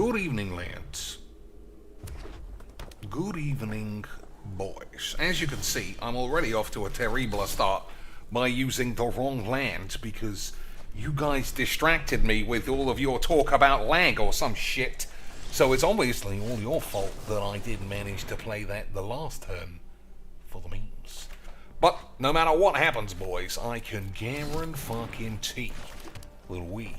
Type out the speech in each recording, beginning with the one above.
Good evening, lads. Good evening, boys. As you can see, I'm already off to a terrible start by using the wrong land because you guys distracted me with all of your talk about lag or some shit. So it's obviously all your fault that I didn't manage to play that the last turn for the memes. But no matter what happens, boys, I can guarantee that we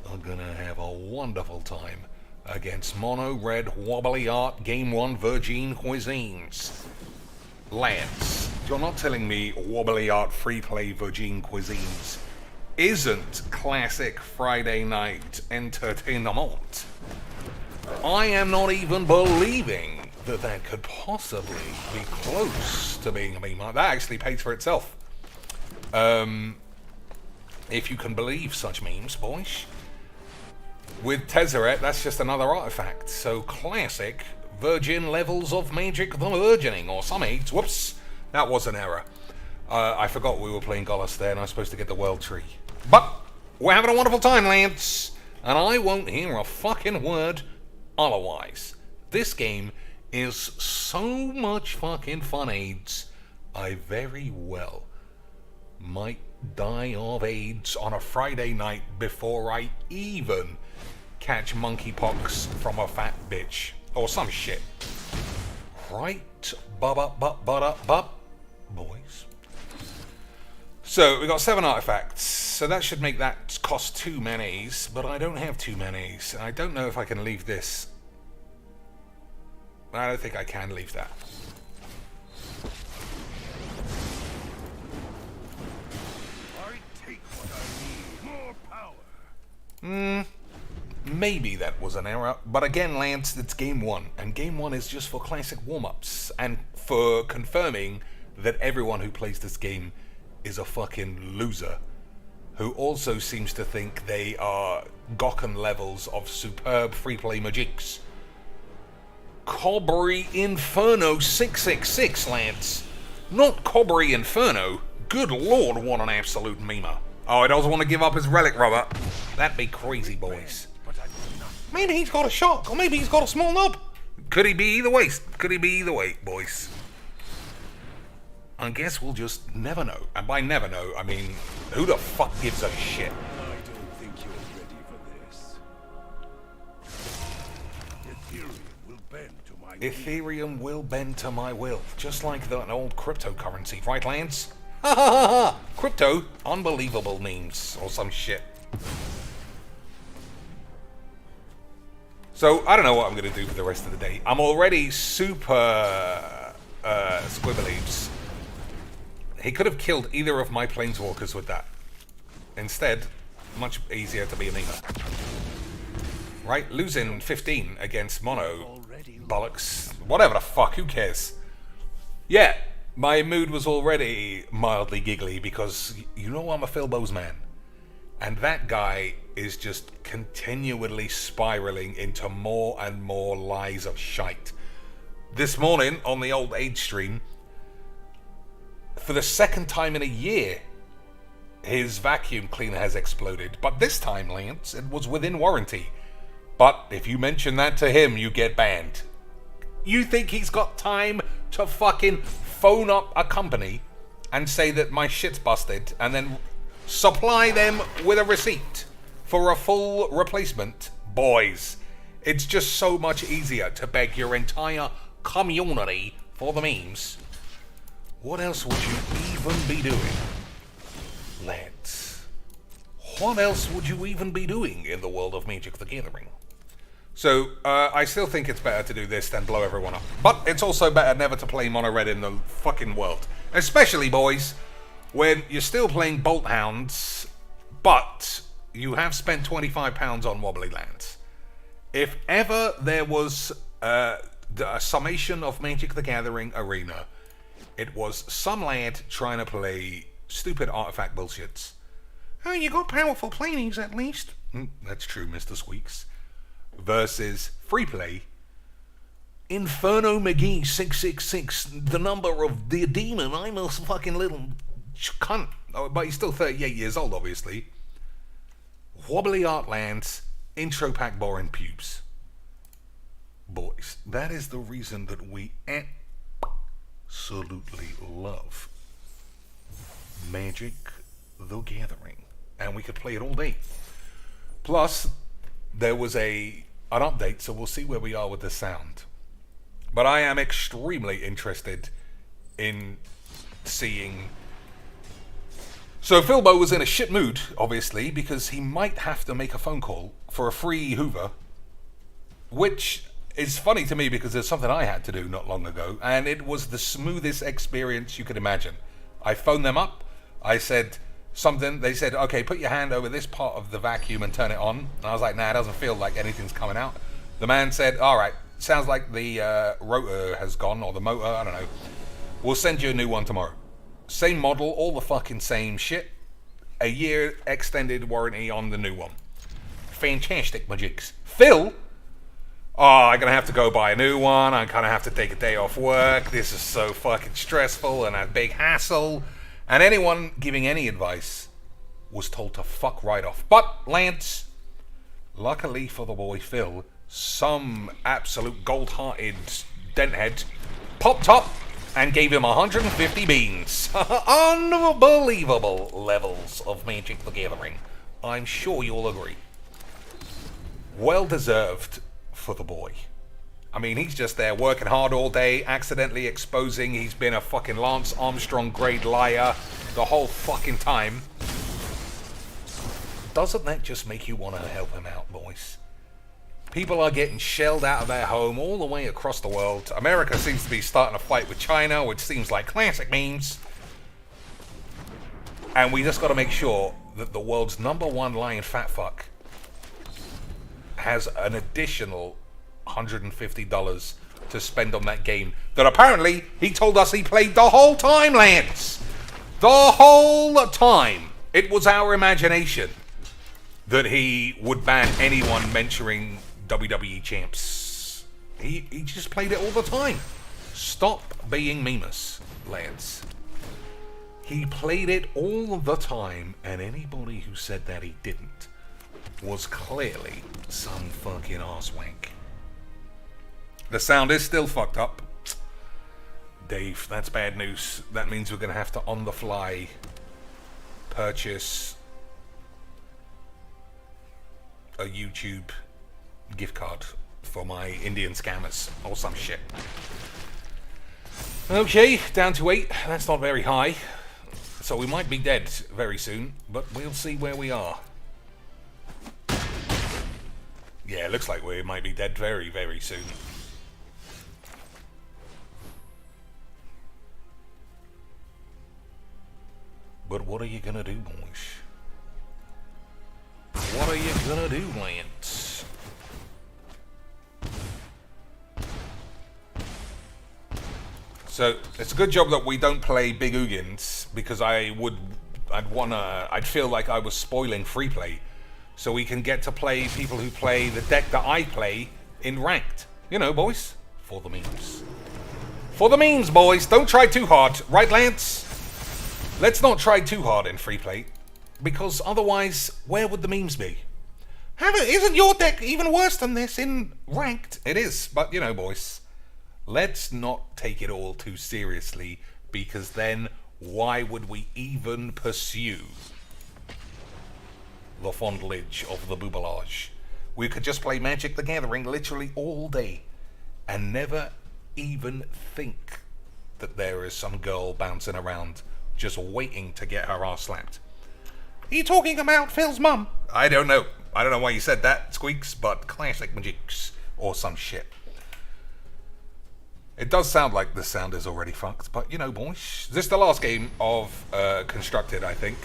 are gonna have a wonderful time against Mono Red Wobbly Art Game 1 Virgin Cuisines. Lads, you're not telling me Wobbly Art Free Play Virgin Cuisines isn't classic Friday night entertainment? I am not even believing that that could possibly be close to being a meme. That actually pays for itself. If you can believe such memes, boys. With Tezzeret, that's just another artifact. So classic virgin levels of magic the virgining, or some eight. Whoops, that was an error. I forgot we were playing Gollus there and I was supposed to get the world tree. But we're having a wonderful time, lads. And I won't hear a fucking word otherwise. This game is so much fucking fun, AIDS. I very well might die of AIDS on a Friday night before I even catch monkeypox from a fat bitch or some shit. Right, boys. So we got 7 artifacts, so that should make that cost 2 manas, but I don't have 2 manas. I don't know if I can leave this. I don't think I can leave that. Maybe that was an error, but again, Lance, it's game 1, and game 1 is just for classic warm-ups, and for confirming that everyone who plays this game is a fucking loser, who also seems to think they are Gokken levels of superb free-play magics. Cobry Inferno 666, Lance. Not Cobry Inferno. Good lord, what an absolute memer. Oh, he doesn't want to give up his relic, rubber. That'd be crazy, boys. Maybe he's got a shock, or maybe he's got a small knob. Could he be either way? Could he be either way, boys? I guess we'll just never know. And by never know, I mean, who the fuck gives a shit? I don't think you're ready for this. Ethereum will bend to my will. Ethereum will bend to my will. Just like that old cryptocurrency, right, Lance? Ha ha ha ha! Crypto, unbelievable memes, or some shit. So, I don't know what I'm going to do for the rest of the day. I'm already super squibbleaves. He could have killed either of my planeswalkers with that. Instead, much easier to be a memer. Right? Losing 15 against Mono. Bollocks. Whatever the fuck, who cares? Yeah, my mood was already mildly giggly because, you know, I'm a Philbo's man. And that guy is just continually spiraling into more and more lies of shite. This morning, on the old age stream, for the second time in a year, his vacuum cleaner has exploded. But this time, Lance, it was within warranty. But if you mention that to him, you get banned. You think he's got time to fucking phone up a company and say that my shit's busted and then supply them with a receipt for a full replacement? Boys, it's just so much easier to beg your entire community for the memes. What else would you even be doing, lads? What else would you even be doing in the world of Magic the Gathering? So, I still think it's better to do this than blow everyone up. But it's also better never to play Mono Red in the fucking world. Especially, boys, when you're still playing Bolt Hounds, but you have spent £25 on Wobbly Lands. If ever there was a summation of Magic the Gathering Arena, it was some lad trying to play stupid artifact bullshits. Oh, you got powerful planes at least. That's true, Mr. Squeaks. Versus free play. Inferno McGee 666, the number of the demon. I'm a fucking little cunt. Oh, but he's still 38 years old, obviously. Wobbly Art Lands, intro pack boring pubes. boys. That is the reason that we absolutely love Magic the Gathering. And we could play it all day. Plus, there was an update, so we'll see where we are with the sound. But I am extremely interested in seeing... So Philbo was in a shit mood, obviously, because he might have to make a phone call for a free Hoover, which is funny to me because there's something I had to do not long ago, and it was the smoothest experience you could imagine. I phoned them up, I said something, they said, okay, put your hand over this part of the vacuum and turn it on. And I was like, nah, it doesn't feel like anything's coming out. The man said, alright, sounds like the rotor has gone, or the motor, I don't know. We'll send you a new one tomorrow. Same model, all the fucking same shit. A year extended warranty on the new one. Fantastic, my jigs. Phil? Oh, I'm going to have to go buy a new one. I'm going to have to take a day off work. This is so fucking stressful and a big hassle. And anyone giving any advice was told to fuck right off. But, Lance, luckily for the boy Phil, some absolute gold-hearted denthead popped up and gave him 150 beans. Unbelievable levels of Magic the Gathering. I'm sure you'll agree. Well deserved for the boy. I mean, he's just there working hard all day, accidentally exposing he's been a fucking Lance Armstrong grade liar the whole fucking time. Doesn't that just make you want to help him out, boys? People are getting shelled out of their home all the way across the world. America seems to be starting a fight with China, which seems like classic memes. And we just got to make sure that the world's #1 lying fat fuck has an additional $150 to spend on that game that apparently he told us he played the whole time, Lance. The whole time. It was our imagination that he would ban anyone mentioning WWE champs. He just played it all the time. Stop being memus, Lance. He played it all the time, and anybody who said that he didn't was clearly some fucking arsewank. The sound is still fucked up. Dave, that's bad news. That means we're going to have to, on the fly, purchase a YouTube gift card for my Indian scammers or some shit. Okay, down to 8. That's not very high. So we might be dead very soon, but we'll see where we are. Yeah, it looks like we might be dead very, very soon. But what are you gonna do, boys? What are you gonna do, Lance? So it's a good job that we don't play Big Ugins, because I'd feel like I was spoiling free play. So we can get to play people who play the deck that I play in ranked. You know, boys, for the memes. For the memes, boys. Don't try too hard, right, Lance? Let's not try too hard in free play, because otherwise, where would the memes be? Isn't your deck even worse than this in ranked? It is, but you know, boys, let's not take it all too seriously, because then why would we even pursue the fondlage of the boobalage? We could just play Magic the Gathering literally all day and never even think that there is some girl bouncing around just waiting to get her ass slapped. Are you talking about Phil's mum? I don't know. I don't know why you said that, Squeaks, but classic magics or some shit. It does sound like the sound is already fucked, but you know, boys, this is the last game of Constructed, I think.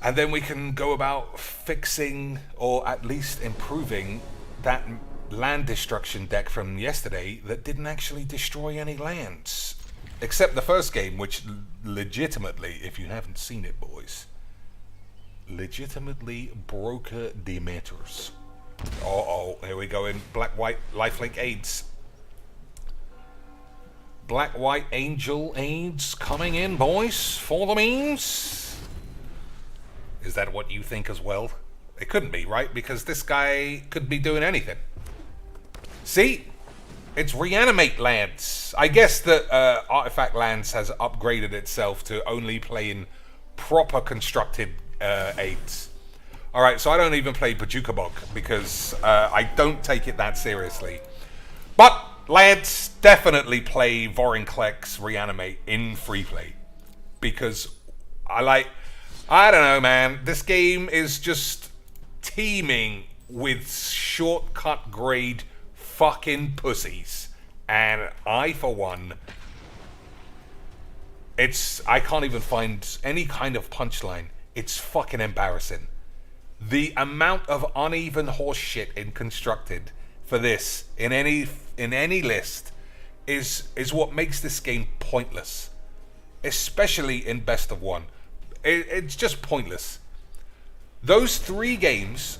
And then we can go about fixing, or at least improving, that land destruction deck from yesterday that didn't actually destroy any lands. Except the first game, which legitimately, if you haven't seen it, boys, legitimately broke the meters. Uh-oh, here we go in Black-White Lifelink AIDS. Black-White Angel AIDS coming in, boys, for the memes. Is that what you think as well? It couldn't be, right? Because this guy could be doing anything. See? It's reanimate lands. I guess that Artifact Lands has upgraded itself to only playing proper constructed aids. Alright, so I don't even play Pajuka Bog because I don't take it that seriously. But, lads, definitely play Vorinclex Reanimate in free play. Because I don't know, man. This game is just teeming with shortcut grade fucking pussies. And I, for one, I can't even find any kind of punchline. It's fucking embarrassing. The amount of uneven horse shit in constructed for this in any list is what makes this game pointless. Especially in best of one. It's just pointless. Those 3 games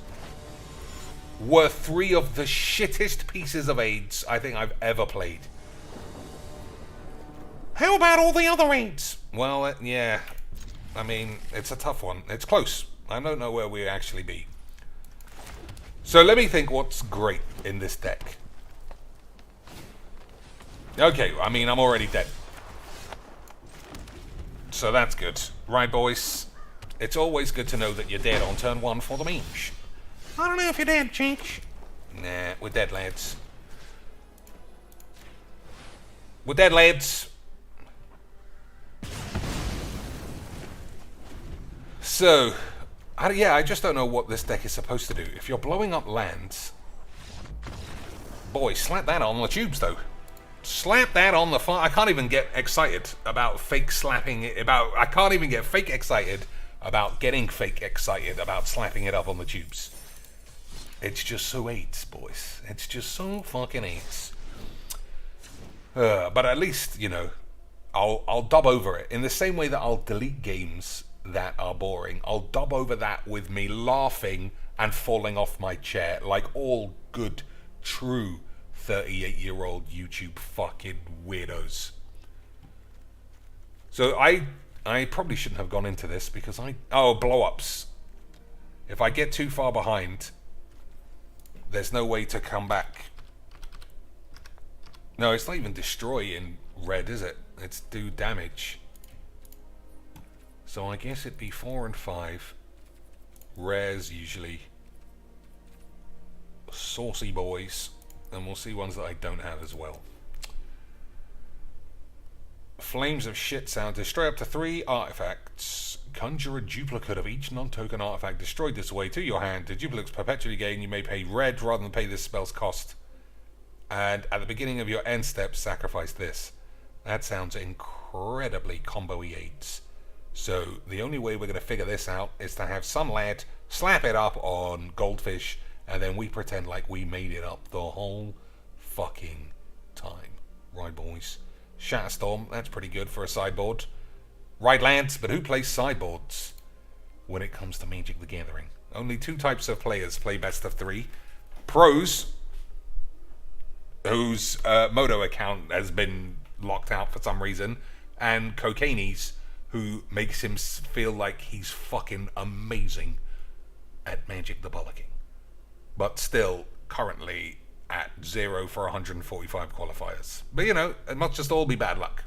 were 3 of the shittest pieces of aids I think I've ever played. How about all the other aids? Well, yeah. I mean, it's a tough one. It's close. I don't know where we actually be. So let me think what's great in this deck. Okay, I mean, I'm already dead. So that's good. Right, boys? It's always good to know that you're dead on turn 1 for the mage. I don't know if you're dead, Cheech. Nah, we're dead, lads. We're dead, lads. So, I just don't know what this deck is supposed to do. If you're blowing up lands... Boy, slap that on the tubes, though. Slap that on the fire. I can't even get excited about fake slapping it. I can't even get fake excited about getting fake excited about slapping it up on the tubes. It's just so AIDS, boys. It's just so fucking AIDS. But at least, you know, I'll dub over it. In the same way that I'll delete games that are boring, I'll dub over that with me laughing and falling off my chair like all good, true 38-year-old YouTube fucking weirdos. So I probably shouldn't have gone into this because blow-ups. If I get too far behind, there's no way to come back. No, it's not even destroy in red, is it? It's do damage. So I guess it'd be 4 and 5. Rares usually. Saucy boys. And we'll see ones that I don't have as well. Flames of Shit Sound. Destroy up to 3 artifacts. Conjure a duplicate of each non-token artifact destroyed this way to your hand. The duplicates perpetually gain. You may pay red rather than pay this spell's cost. And at the beginning of your end step, sacrifice this. That sounds incredibly combo-y aids. So the only way we're going to figure this out is to have some lad slap it up on Goldfish, and then we pretend like we made it up the whole fucking time. Right, boys? Shatterstorm, that's pretty good for a sideboard. Right, lads, but who plays sideboards when it comes to Magic the Gathering? Only 2 types of players play best of 3. Pros, whose Moto account has been locked out for some reason, and Cocainees, who makes him feel like he's fucking amazing at Magic the Bollocking. But still, currently at 0 for 145 qualifiers. But you know, it must just all be bad luck.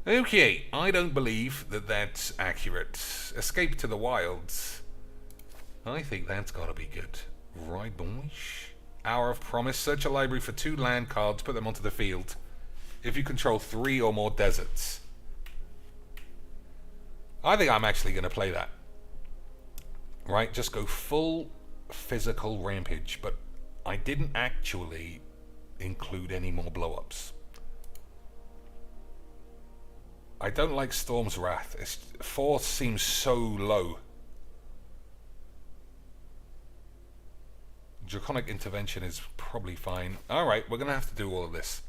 Okay, I don't believe that that's accurate. Escape to the Wilds. I think that's gotta be good. Right, boys? Hour of Promise. Search a library for 2 land cards, put them onto the field. If you control 3 or more deserts. I think I'm actually going to play that. Right, just go full physical rampage, but I didn't actually include any more blow-ups. I don't like Storm's Wrath. 4 seems so low. Draconic Intervention is probably fine. Alright, we're going to have to do all of this.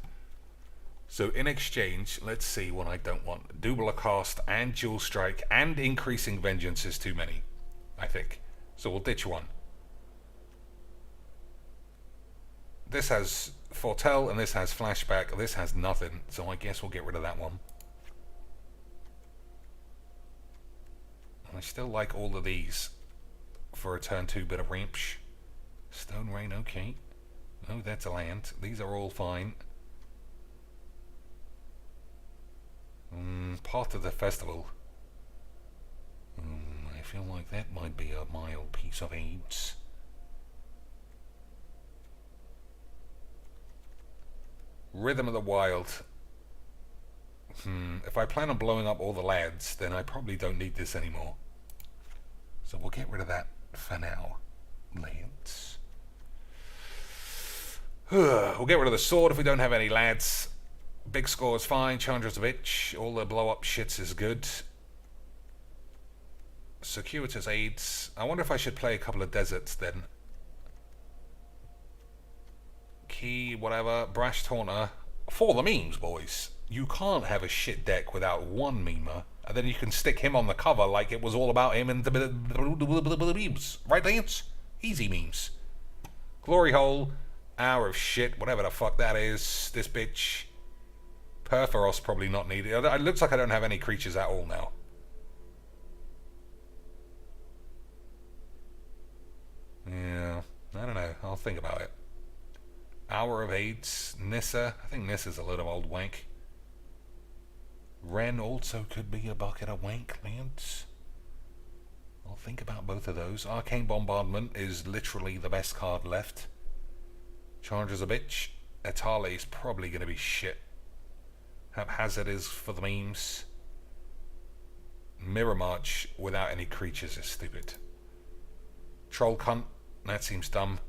So in exchange, let's see what I don't want. Double Cast and Dual Strike and Increasing Vengeance is too many, I think. So we'll ditch one. This has Foretell and this has Flashback. This has nothing, so I guess we'll get rid of that one. I still like all of these for a turn 2 bit of Reach. Stone Rain, okay. Oh, that's a land. These are all fine. Part of the festival. I feel like that might be a mild piece of AIDS. Rhythm of the Wild. If I plan on blowing up all the lads, then I probably don't need this anymore. So we'll get rid of that for now. Lads. We'll get rid of the sword if we don't have any lads. Big score is fine. Chandra's a bitch. All the blow up shits is good. Circuitous aids. I wonder if I should play a couple of deserts then. Key, whatever. Brash Taunter. For the memes, boys. You can't have a shit deck without one memer. And then you can stick him on the cover like it was all about him and the memes. Right, Lance? Easy memes. Glory Hole. Hour of shit. Whatever the fuck that is. This bitch. Perforos probably not needed. It looks like I don't have any creatures at all now. Yeah, I don't know. I'll think about it. Hour of Aids. Nissa. I think Nissa's a little old wank. Ren also could be a bucket of wank, Lance. I'll think about both of those. Arcane Bombardment is literally the best card left. Chandra's a bitch. Etale is probably going to be shit. Haphazard is for the memes. Mirror March without any creatures is stupid. Troll Cunt, that seems dumb.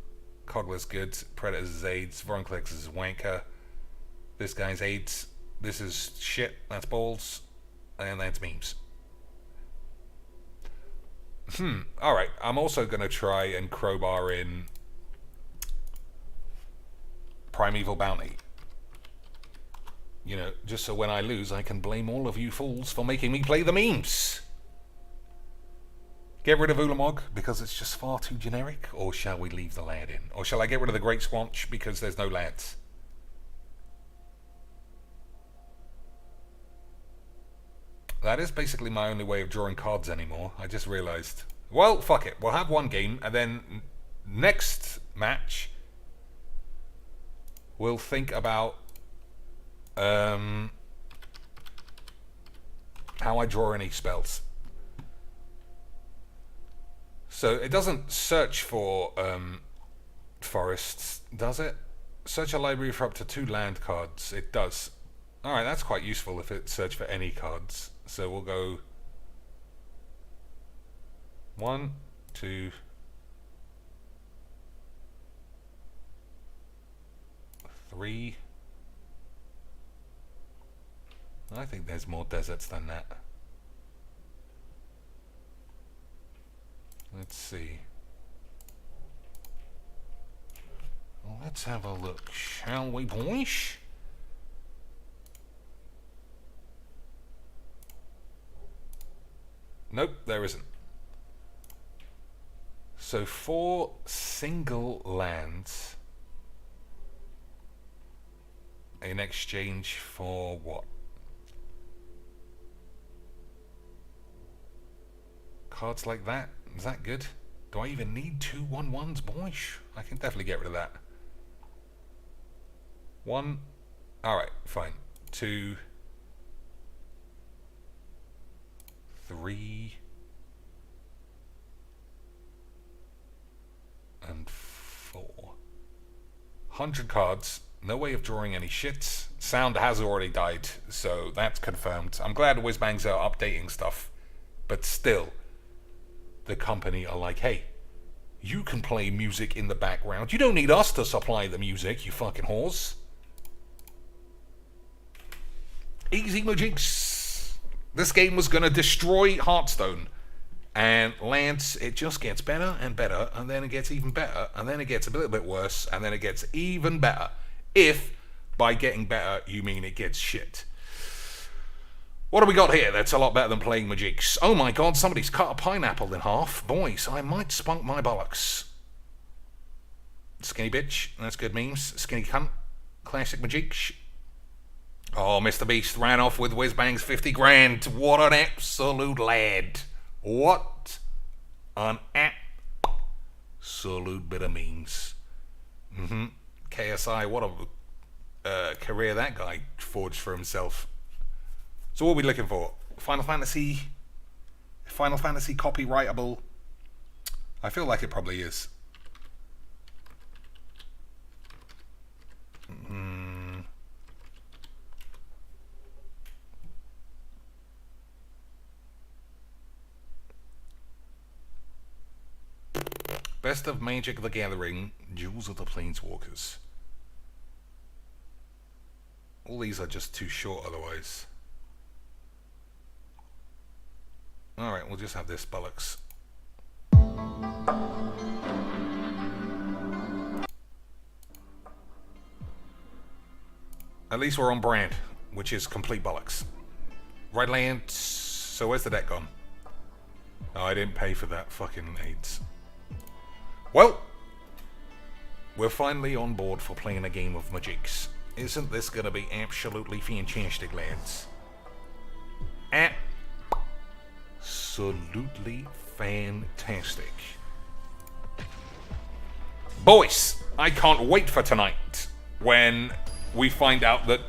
Cogler's good. Predator's is AIDS. Voronclex is wanker. This guy's AIDS. This is shit. That's balls. And that's memes. Alright, I'm also going to try and crowbar in Primeval Bounty. You know, just so when I lose, I can blame all of you fools for making me play the memes. Get rid of Ulamog because it's just far too generic, or shall we leave the lad in? Or shall I get rid of the Great Squanch because there's no lads? That is basically my only way of drawing cards anymore. I just realized. Well, fuck it. We'll have one game, and then next match, we'll think about how I draw any spells. So it doesn't search for forests, does it? Search a library for up to 2 land cards. It does. Alright, that's quite useful if it search for any cards. So we'll go 1, 2, 3. I think there's more deserts than that. Let's see. Well, let's have a look, shall we, boys? Nope, there isn't. So 4 single lands in exchange for what? Cards like that? Is that good? Do I even need 2 1/1s, boys? I can definitely get rid of that. 1. Alright, fine. 2. 3. And 4. 100 cards. No way of drawing any shits. Sound has already died, so that's confirmed. I'm glad Whizzbangs are updating stuff, but still, the company are like, hey, you can play music in the background. You don't need us to supply the music, you fucking whores. Easy Majinx. This game was going to destroy Hearthstone. And Lance, it just gets better and better, and then it gets even better, and then it gets a little bit worse, and then it gets even better. If, by getting better, you mean it gets shit. What do we got here that's a lot better than playing Majinx? Oh my god, somebody's cut a pineapple in half. Boys, I might spunk my bollocks. Skinny bitch, that's good memes. Skinny cunt, classic Majinx. Oh, Mr. Beast ran off with Whizzbang's 50 grand. What an absolute lad. What an absolute absolute bit of memes. KSI, what a career that guy forged for himself. So what are we looking for? Final Fantasy copyrightable? I feel like it probably is. Best of Magic the Gathering, Jewels of the Planeswalkers. All these are just too short otherwise. Alright, we'll just have this bollocks. At least we're on brand, which is complete bollocks. Red land, so where's the deck gone? Oh, I didn't pay for that fucking AIDS. Well, we're finally on board for playing a game of Magics. Isn't this gonna be absolutely fantastic, lads? Absolutely fantastic. Boys, I can't wait for tonight when we find out that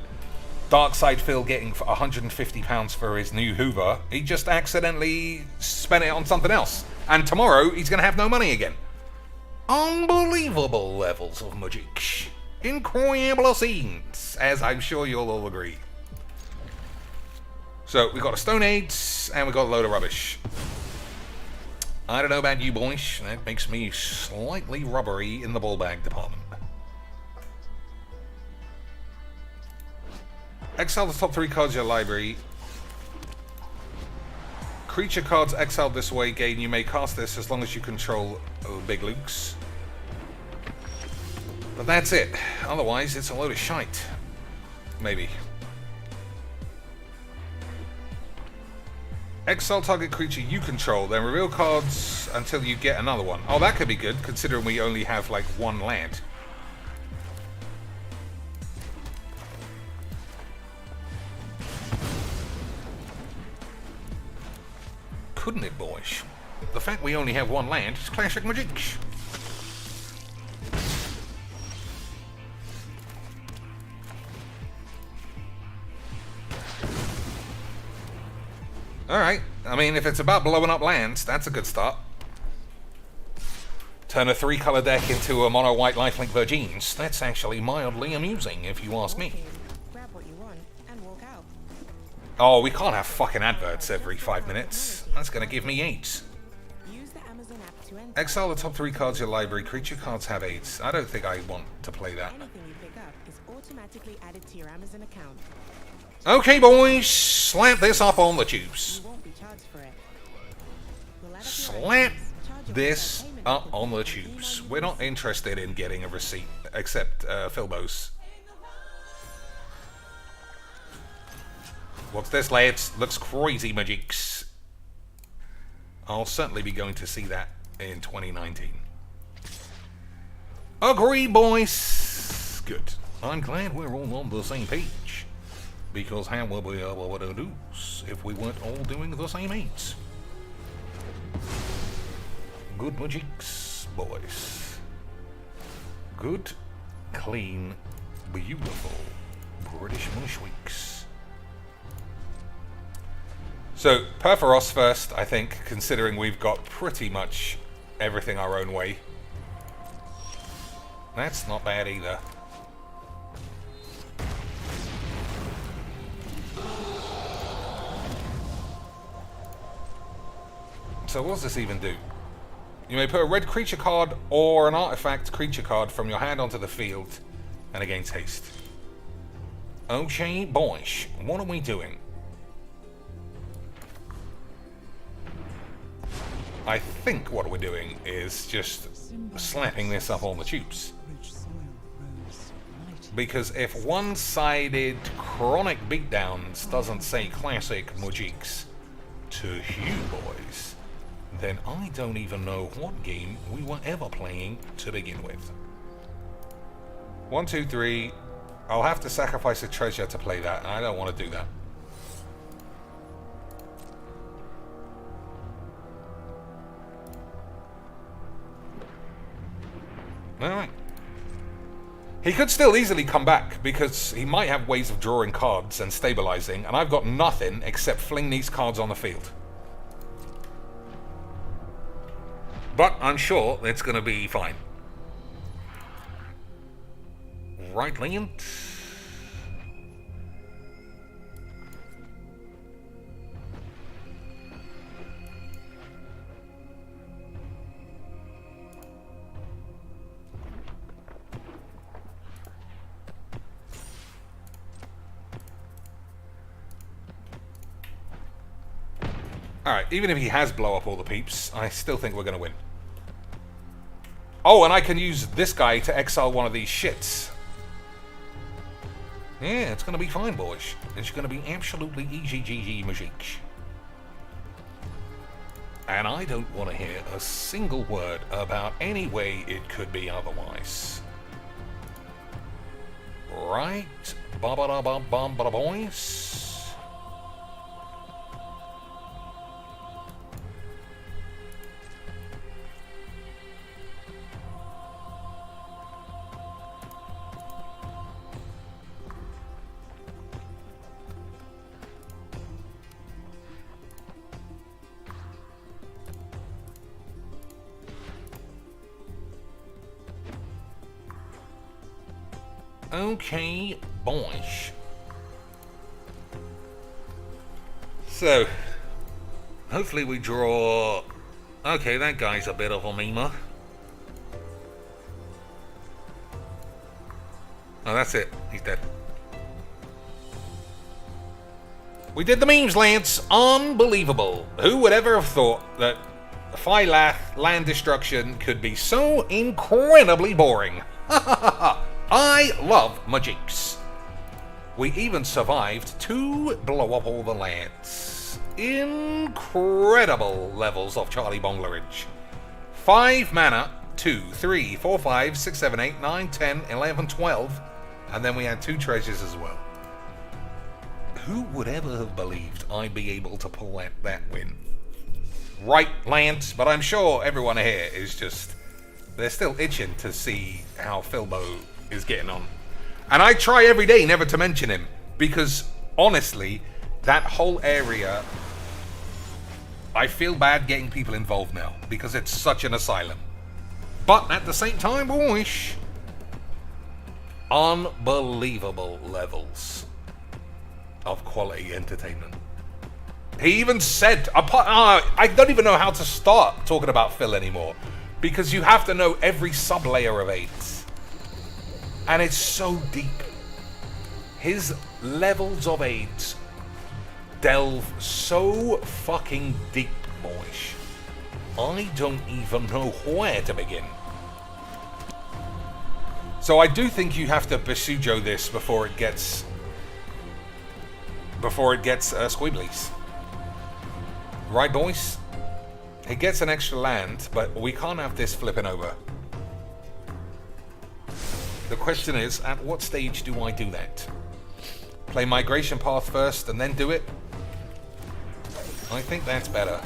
Darkside Phil getting £150 for his new Hoover, he just accidentally spent it on something else. And tomorrow he's gonna have no money again. Unbelievable levels of magic. Incredible scenes, as I'm sure you'll all agree. So, we got a Stone Age, and we got a load of rubbish. I don't know about you boys, that makes me slightly rubbery in the ball bag department. Exile the top 3 cards of your library. Creature cards exiled this way gain. You may cast this as long as you control Big Luke's. But that's it. Otherwise, it's a load of shite. Maybe. Exile target creature you control, then reveal cards until you get another one. Oh, that could be good, considering we only have, like, one land. Couldn't it, boys? The fact we only have one land is classic magic. Alright, I mean, if it's about blowing up lands, that's a good start. Turn a 3-color deck into a mono-white lifelink Virgins. That's actually mildly amusing, if you ask me. Grab what you want and walk out. Oh, we can't have fucking adverts every 5 minutes. That's gonna give me AIDS. Use the Amazon app to enter. Exile the top 3 cards of your library. Creature cards have AIDS. I don't think I want to play that. Anything you pick up is automatically added to your Amazon account. Okay, boys, slap this up on the tubes. You won't be charged for it. We'll add up your Slap items, charge your this payment up method, on the and tubes. email We're you not interested in getting a receipt, except Philbo's. What's this, lads? Looks crazy, magics. I'll certainly be going to see that in 2019. Agreed, boys. Good. I'm glad we're all on the same page. Because how would we able to do if we weren't all doing the same eats? Good magics, boys. Good, clean, beautiful British mushweeks. So, Perforos first, I think, considering we've got pretty much everything our own way. That's not bad either. So what does this even do? You may put a red creature card or an artifact creature card from your hand onto the field and against haste. Okay, boys, what are we doing? I think what we're doing is just slapping this up on the tubes. Because if one-sided chronic beatdowns doesn't say classic Mujiks to you boys, then I don't even know what game we were ever playing to begin with. 1, 2, 3. I'll have to sacrifice a treasure to play that, and I don't want to do that. Alright. He could still easily come back, because he might have ways of drawing cards and stabilizing, and I've got nothing except fling these cards on the field. But I'm sure it's going to be fine. Right, Liam? Alright, even if he has blow up all the peeps, I still think we're going to win. Oh, and I can use this guy to exile one of these shits. Yeah, it's going to be fine, boys. It's going to be absolutely easy magic. And I don't want to hear a single word about any way it could be otherwise. Right? Ba-ba-da-bum-bum-ba-da, boys. Okay, boys. So, hopefully we draw... Okay, that guy's a bit of a memer. Oh, that's it. He's dead. We did the memes, Lance. Unbelievable. Who would ever have thought that Phylath land destruction could be so incredibly boring? Ha ha ha ha. I love magics. We even survived to blow up all the lands. Incredible levels of Charlie Bonglerage. 5 mana, 2, 3, 4, 5, 6, 7, 8, 9, 10, 11, 12. And then we had 2 treasures as well. Who would ever have believed I'd be able to pull that win? Right, Lance, but I'm sure everyone here is just... They're still itching to see how Philbo is getting on. And I try every day never to mention him, because honestly, that whole area, I feel bad getting people involved now, because it's such an asylum. But at the same time, boys, unbelievable levels of quality entertainment. He even said, I don't even know how to start talking about Phil anymore, because you have to know every sub-layer of 8. And it's so deep. His levels of 8 delve so fucking deep, boys. I don't even know where to begin. So I do think you have to Basujo this before it gets squibblies. Right, boys? It gets an extra land, but we can't have this flipping over. The question is, at what stage do I do that? Play Migration Path first and then do it? I think that's better.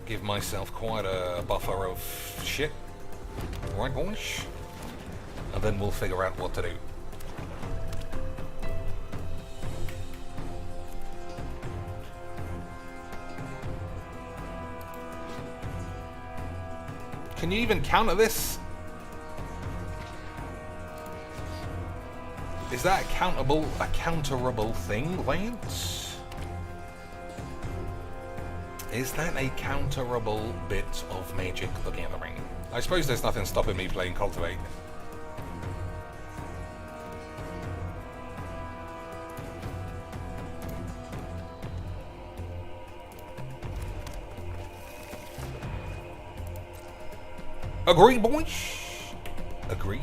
Give myself quite a buffer of shit. Right, boys? And then we'll figure out what to do. Can you even counter this? Is that a counterable thing, Lance? Is that a counterable bit of Magic the Gathering? I suppose there's nothing stopping me playing Cultivate. Agreed, boys? Agreed.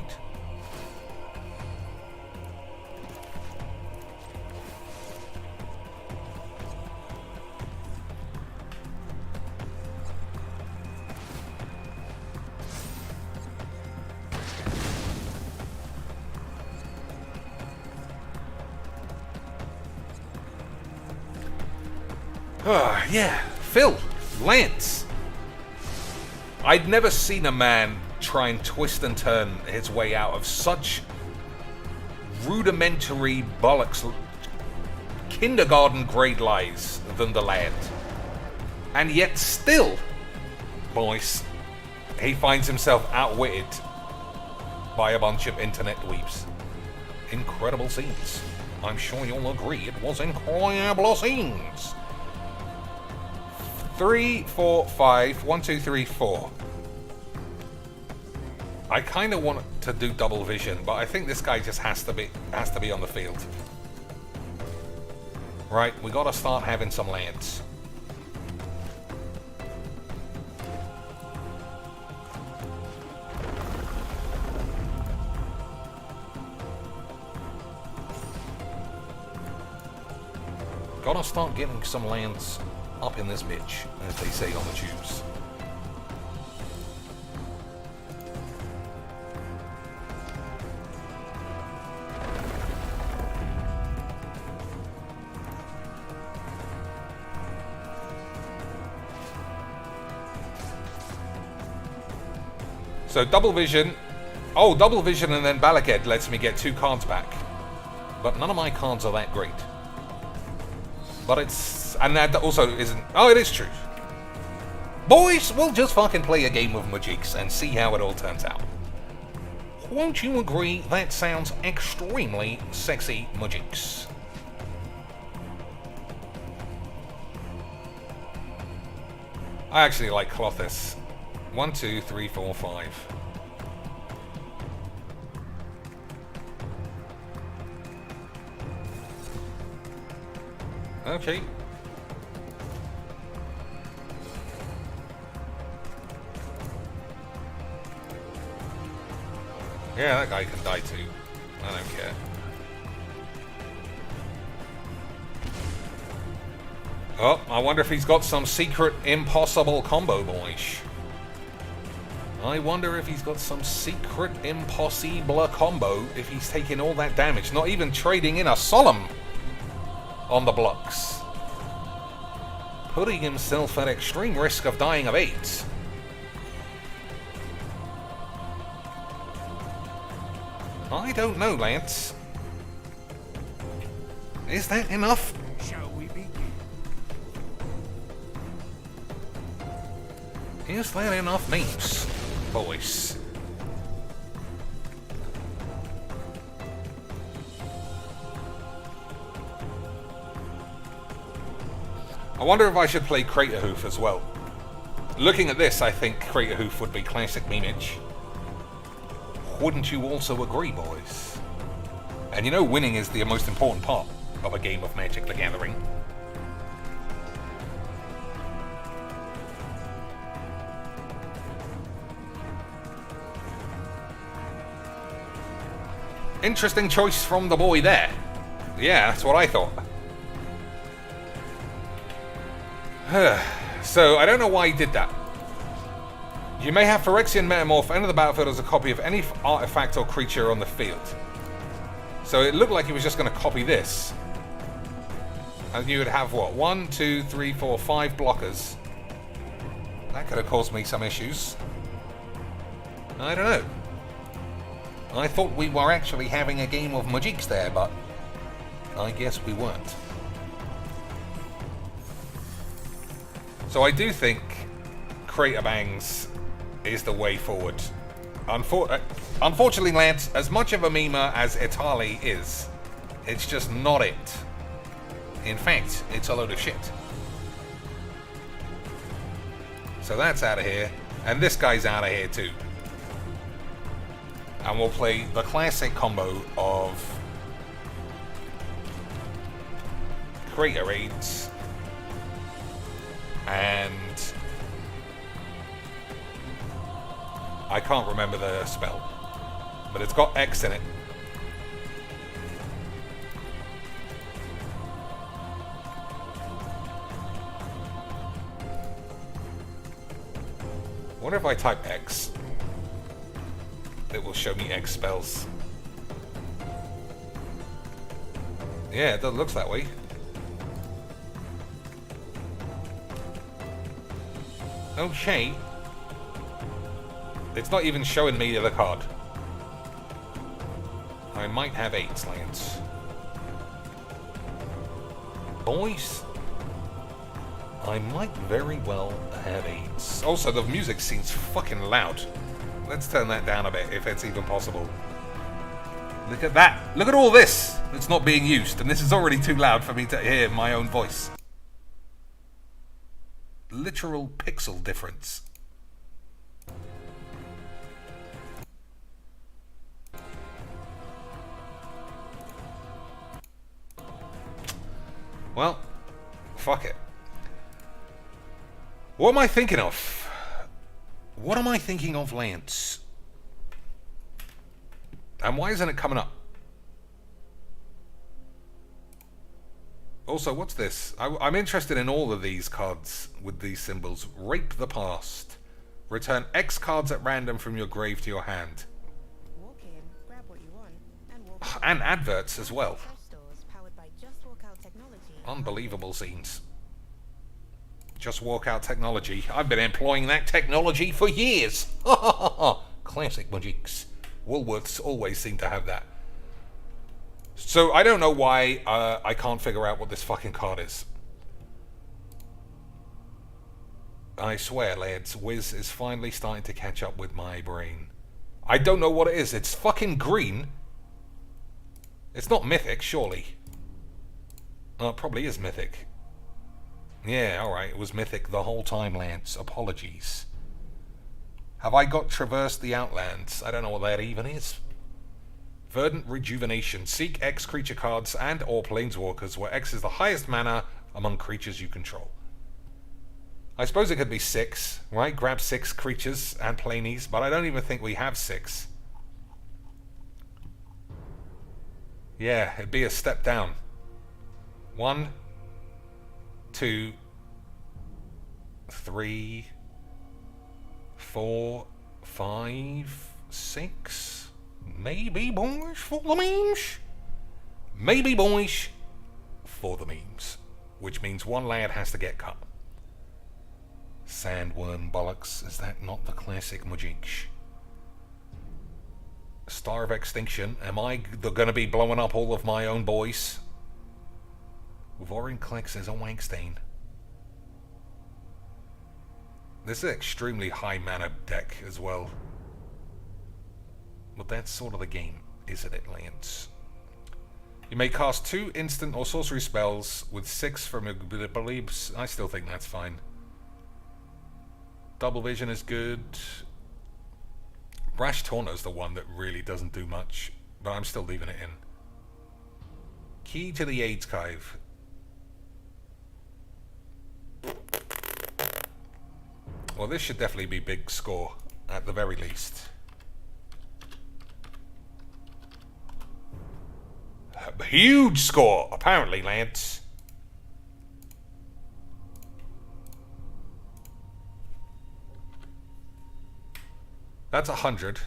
Yeah, Phil, Lance. I'd never seen a man try and twist and turn his way out of such rudimentary bollocks, kindergarten grade lies than the lad. And yet still, boys, he finds himself outwitted by a bunch of internet dweebs. Incredible scenes. I'm sure you'll agree it was incredible scenes. 3, 4, 5. 1, 2, 3, 4. I kind of want to do double vision, but I think this guy just has to be on the field. Right, we got to start having some lands. Gotta start getting some lands up in this bitch, as they say on the tubes. So double vision. Oh, double vision and then Balaked lets me get 2 cards back. But none of my cards are that great. But it's... And that also isn't... Oh, it is true. Boys, we'll just fucking play a game of Magiques and see how it all turns out. Won't you agree that sounds extremely sexy, Magiques? I actually like Clothis. 1, 2, 3, 4, 5. Okay. Yeah, that guy can die too. I don't care. Oh, I wonder if he's got some secret impossible combo, boys. I wonder if he's got some secret impossible combo if he's taking all that damage, not even trading in a solemn on the blocks. Putting himself at extreme risk of dying of AIDS. I don't know, Lance. Is that enough? Shall we begin? Is that enough names, boys? I wonder if I should play Craterhoof as well. Looking at this, I think Craterhoof would be classic memeage. Wouldn't you also agree, boys? And you know winning is the most important part of a game of Magic the Gathering. Interesting choice from the boy there. Yeah, that's what I thought. So, I don't know why he did that. You may have Phyrexian Metamorph enter the battlefield as a copy of any artifact or creature on the field. So it looked like he was just going to copy this. And you would have, what, 1, 2, 3, 4, 5 blockers. That could have caused me some issues. I don't know. I thought we were actually having a game of Magiques there, but I guess we weren't. So I do think Crater Bangs is the way forward. Unfortunately, Lance, as much of a memer as Itali is, it's just not it. In fact, it's a load of shit. So that's out of here, and this guy's out of here too. And we'll play the classic combo of Crater Raids and I can't remember the spell, but it's got X in it. I wonder if I type X, it will show me X spells. Yeah, it looks that way. Okay. It's not even showing me the card. I might have 8 Lance. Boys, I might very well have 8. Also, the music seems fucking loud. Let's turn that down a bit, if it's even possible. Look at that. Look at all this that's not being used. And this is already too loud for me to hear my own voice. Literal pixel difference. Well, fuck it. What am I thinking of? What am I thinking of, Lance? And why isn't it coming up? Also, what's this? I'm interested in all of these cards with these symbols. Rape the past. Return X cards at random from your grave to your hand. Walk in, grab what you want, and walk out. And adverts as well. Fresh stores powered by Just Walk Out technology. Unbelievable scenes. Just walk out technology. I've been employing that technology for years. Classic Magics. Woolworths always seem to have that. So I don't know why I can't figure out what this fucking card is. I swear, lads, Wiz is finally starting to catch up with my brain. I don't know what it is. It's fucking green. It's not mythic, surely. Oh, it probably is mythic. Yeah, alright, it was mythic the whole time, Lance. Apologies. Have I got Traverse the Outlands? I don't know what that even is. Verdant Rejuvenation. Seek X creature cards and or planeswalkers where X is the highest mana among creatures you control. I suppose it could be 6, right? Grab 6 creatures and planies, but I don't even think we have 6. Yeah, it'd be a step down. 1, 2, 3, 4, 5, 6. Maybe, boys, for the memes. Maybe, boys, for the memes. Which means one lad has to get cut. Sandworm bollocks. Is that not the classic Magic? Star of Extinction. Am I going to be blowing up all of my own boys? Vorinclex is a Wankstein. This is an extremely high mana deck as well. But that's sort of the game, isn't it, Lance? You may cast 2 instant or sorcery spells with 6 from your abilities. I still think that's fine. Double Vision is good. Brash Torno's the one that really doesn't do much, but I'm still leaving it in. Key to the AIDS Cave. Well, this should definitely be big score, at the very least. A huge score, apparently, Lance. That's 100.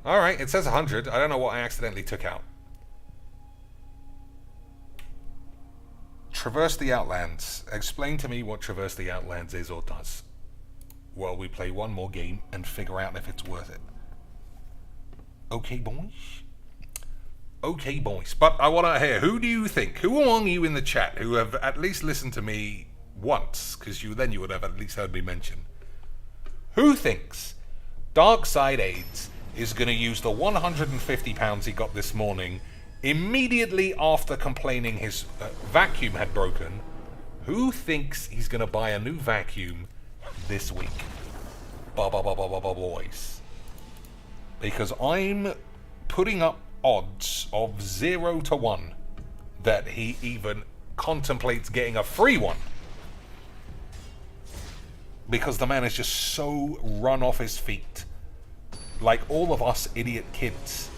Alright, it says 100. I don't know what I accidentally took out. Traverse the Outlands. Explain to me what Traverse the Outlands is or does. While we play one more game and figure out if it's worth it. Okay, boys? Okay, boys. But I want to hear, who do you think? Who among you in the chat who have at least listened to me once? Because then you would have at least heard me mention. Who thinks Darkside AIDS is going to use the £150 he got this morning immediately after complaining his vacuum had broken? Who thinks he's going to buy a new vacuum this week? Boys. Because I'm putting up odds of 0 to 1 that he even contemplates getting a free one. Because the man is just so run off his feet. Like all of us idiot kids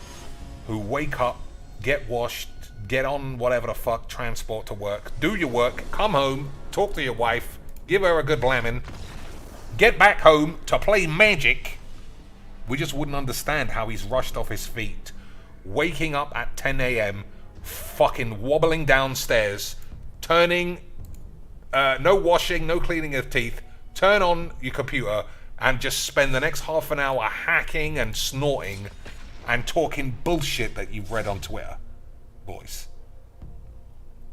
who wake up, get washed, get on whatever the fuck, transport to work, do your work, come home, talk to your wife, give her a good blammin', get back home to play Magic. We just wouldn't understand how he's rushed off his feet, waking up at 10 a.m., fucking wobbling downstairs, turning no washing, no cleaning of teeth. Turn on your computer and just spend the next half an hour hacking and snorting and talking bullshit that you've read on Twitter, boys.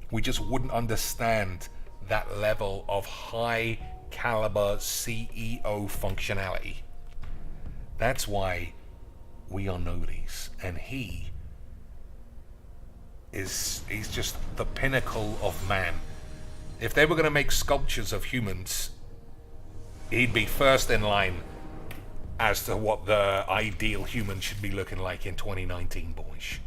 We just wouldn't understand that level of high caliber CEO functionality. That's why we are nobodies, and he's just the pinnacle of man. If they were going to make sculptures of humans, he'd be first in line as to what the ideal human should be looking like in 2019, boys.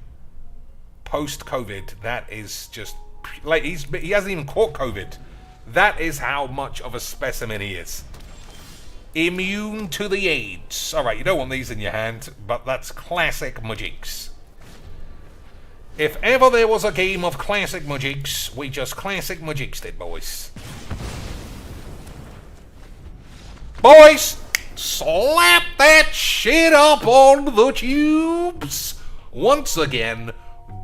Post-COVID, that is just like he hasn't even caught COVID. That is how much of a specimen he is. Immune to the AIDS. Alright, you don't want these in your hand, but that's classic Majinx. If ever there was a game of classic Majinx, we just classic Majinxed it, boys. Boys, slap that shit up on the tubes. Once again,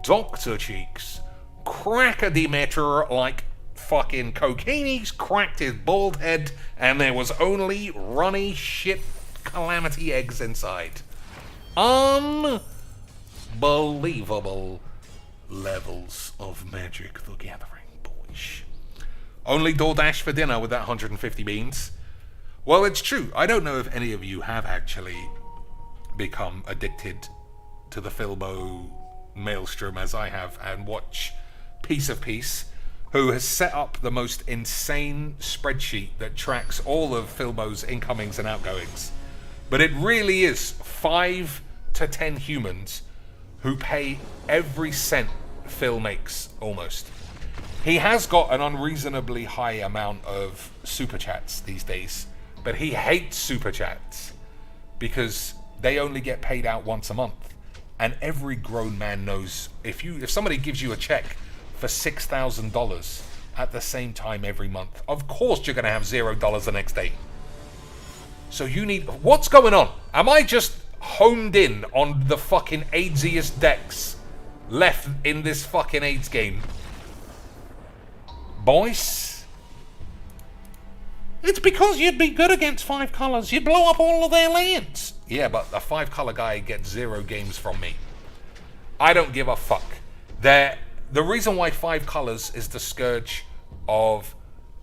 Dr. Cheeks, crack-a-demeter like fucking cocainies cracked his bald head, and there was only runny shit calamity eggs inside. Unbelievable levels of Magic the Gathering, boys. Only DoorDash for dinner with that 150 beans. Well, it's true. I don't know if any of you have actually become addicted to the Filbo maelstrom as I have and watch Piece of Peace, who has set up the most insane spreadsheet that tracks all of Filbo's incomings and outgoings. But it really is 5 to 10 humans who pay every cent Phil makes, almost. He has got an unreasonably high amount of super chats these days, but he hates super chats because they only get paid out once a month. And every grown man knows if somebody gives you a check for $6,000 at the same time every month, of course you're going to have $0 the next day. So you need... What's going on? Am I just homed in on the fucking AIDSiest decks left in this fucking AIDS game? Boys? It's because you'd be good against 5 colors. You'd blow up all of their lands. Yeah, but the 5 color guy gets 0 games from me. I don't give a fuck. The reason why 5 colors is the scourge of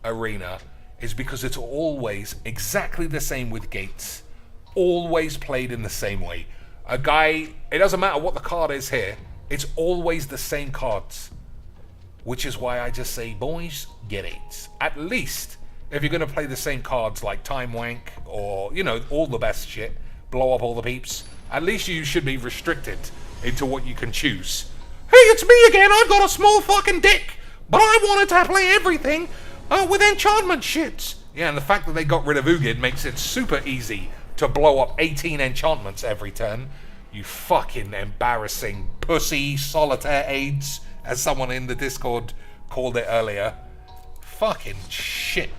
Arena is because it's always exactly the same with gates. Always played in the same way. A guy, it doesn't matter what the card is here, it's always the same cards. Which is why I just say, boys, get 8s. At least, if you're going to play the same cards like Time Wank or, you know, all the best shit, blow up all the peeps, at least you should be restricted into what you can choose. Hey, it's me again, I've got a small fucking dick, but I wanted to play everything with enchantment shits. Yeah, and the fact that they got rid of Ugin makes it super easy to blow up 18 enchantments every turn. You fucking embarrassing pussy solitaire AIDS, as someone in the Discord called it earlier. Fucking shit.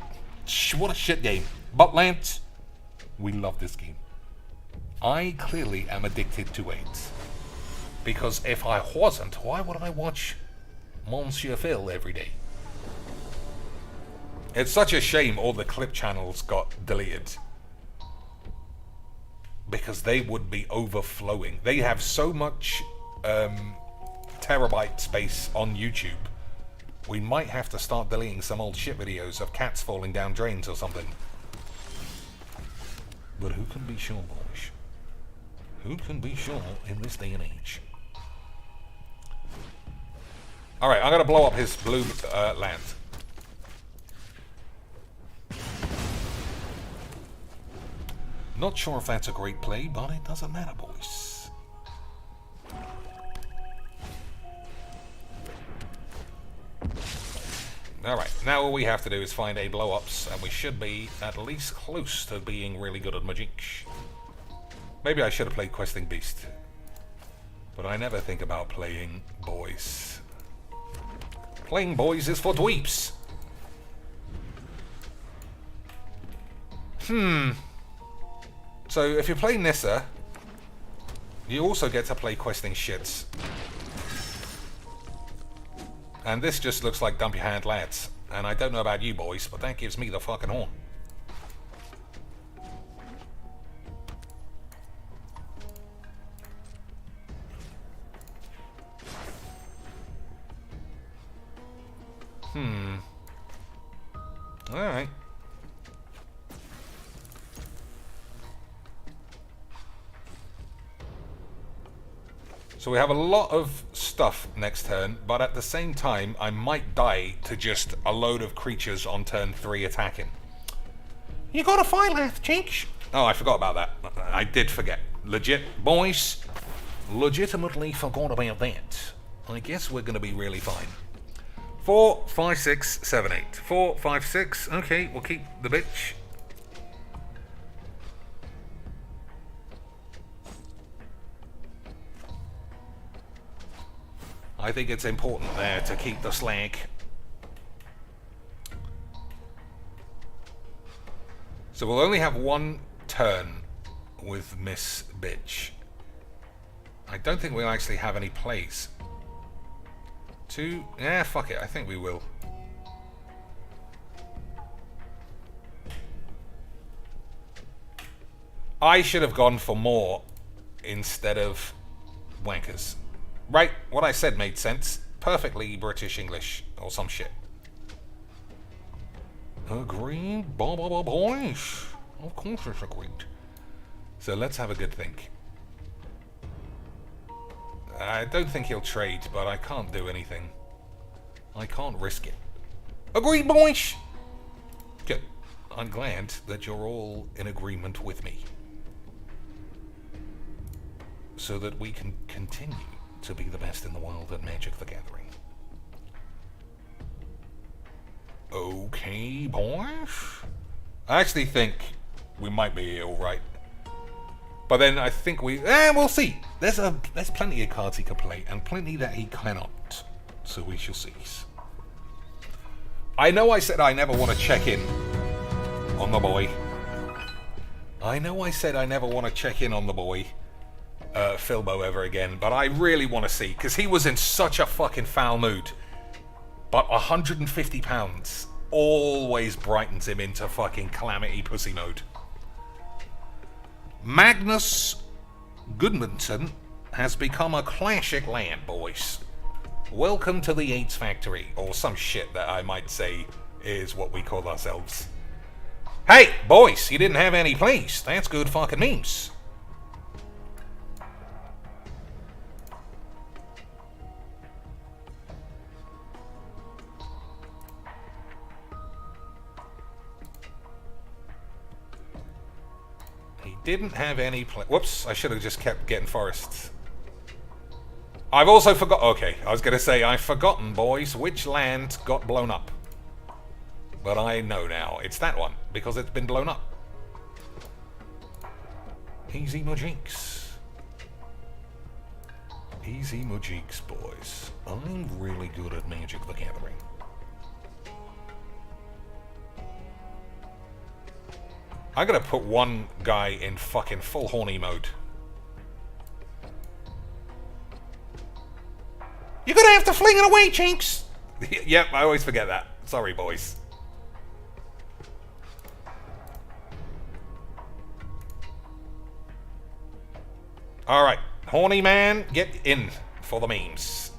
What a shit game. But Lance, we love this game. I clearly am addicted to AIDS. Because if I wasn't, why would I watch Monsieur Phil every day? It's such a shame all the clip channels got deleted. Because they would be overflowing. They have so much terabyte space on YouTube. We might have to start deleting some old shit videos of cats falling down drains or something. But who can be sure, boys? Who can be sure in this day and age? Alright, I'm going to blow up his blue land. Not sure if that's a great play, but it doesn't matter, boys. Alright, now all we have to do is find a blow-ups, and we should be at least close to being really good at Magic. Maybe I should have played Questing Beast. But I never think about playing boys. Playing boys is for dweeps. So if you play Nissa, you also get to play Questing Shits. And this just looks like dump your hand lads. And I don't know about you boys, but that gives me the fucking horn. Alright. So we have a lot of stuff next turn, but at the same time, I might die to just a load of creatures on turn 3 attacking. You got a Phyleth, Cheech? Oh, I forgot about that. I did forget. Legit, boys. Legitimately forgot about that. I guess we're going to be really fine. 4, 5, 6, 7, 8. 4, 5, 6. Okay, we'll keep the bitch. I think it's important there to keep the slag. So we'll only have one turn with Miss Bitch. I don't think we'll actually have any plays. 2? Yeah, fuck it. I think we will. I should have gone for more instead of wankers. Right, what I said made sense. Perfectly British English or some shit. Agreed, boys. Of course it's agreed. So let's have a good think. I don't think he'll trade, but I can't do anything. I can't risk it. Agreed, boys! Good. I'm glad that you're all in agreement with me. So that we can continue to be the best in the world at Magic the Gathering. Okay, boys. I actually think we might be alright. But then I think we'll see. There's plenty of cards he can play, and plenty that he cannot. So we shall see. I know I said I never want to check in on the boy. Philbo ever again, but I really want to see, because he was in such a fucking foul mood. But £150 always brightens him into fucking calamity pussy mode. Magnus Goodmanson has become a classic land, boys. Welcome to the AIDS Factory, or some shit that I might say is what we call ourselves. Hey, boys, you didn't have any plays. That's good fucking memes. Didn't have any whoops, I should have just kept getting forests. I've also forgot. Okay, I was going to say I've forgotten, boys, which land got blown up. But I know now. It's that one, because it's been blown up. Easy Mojinks. Easy Mojinks, boys. I'm really good at Magic the Gathering. I'm gonna put one guy in fucking full horny mode. You're gonna have to fling it away, Chinks! Yep, I always forget that. Sorry, boys. Alright, horny man, get in for the memes.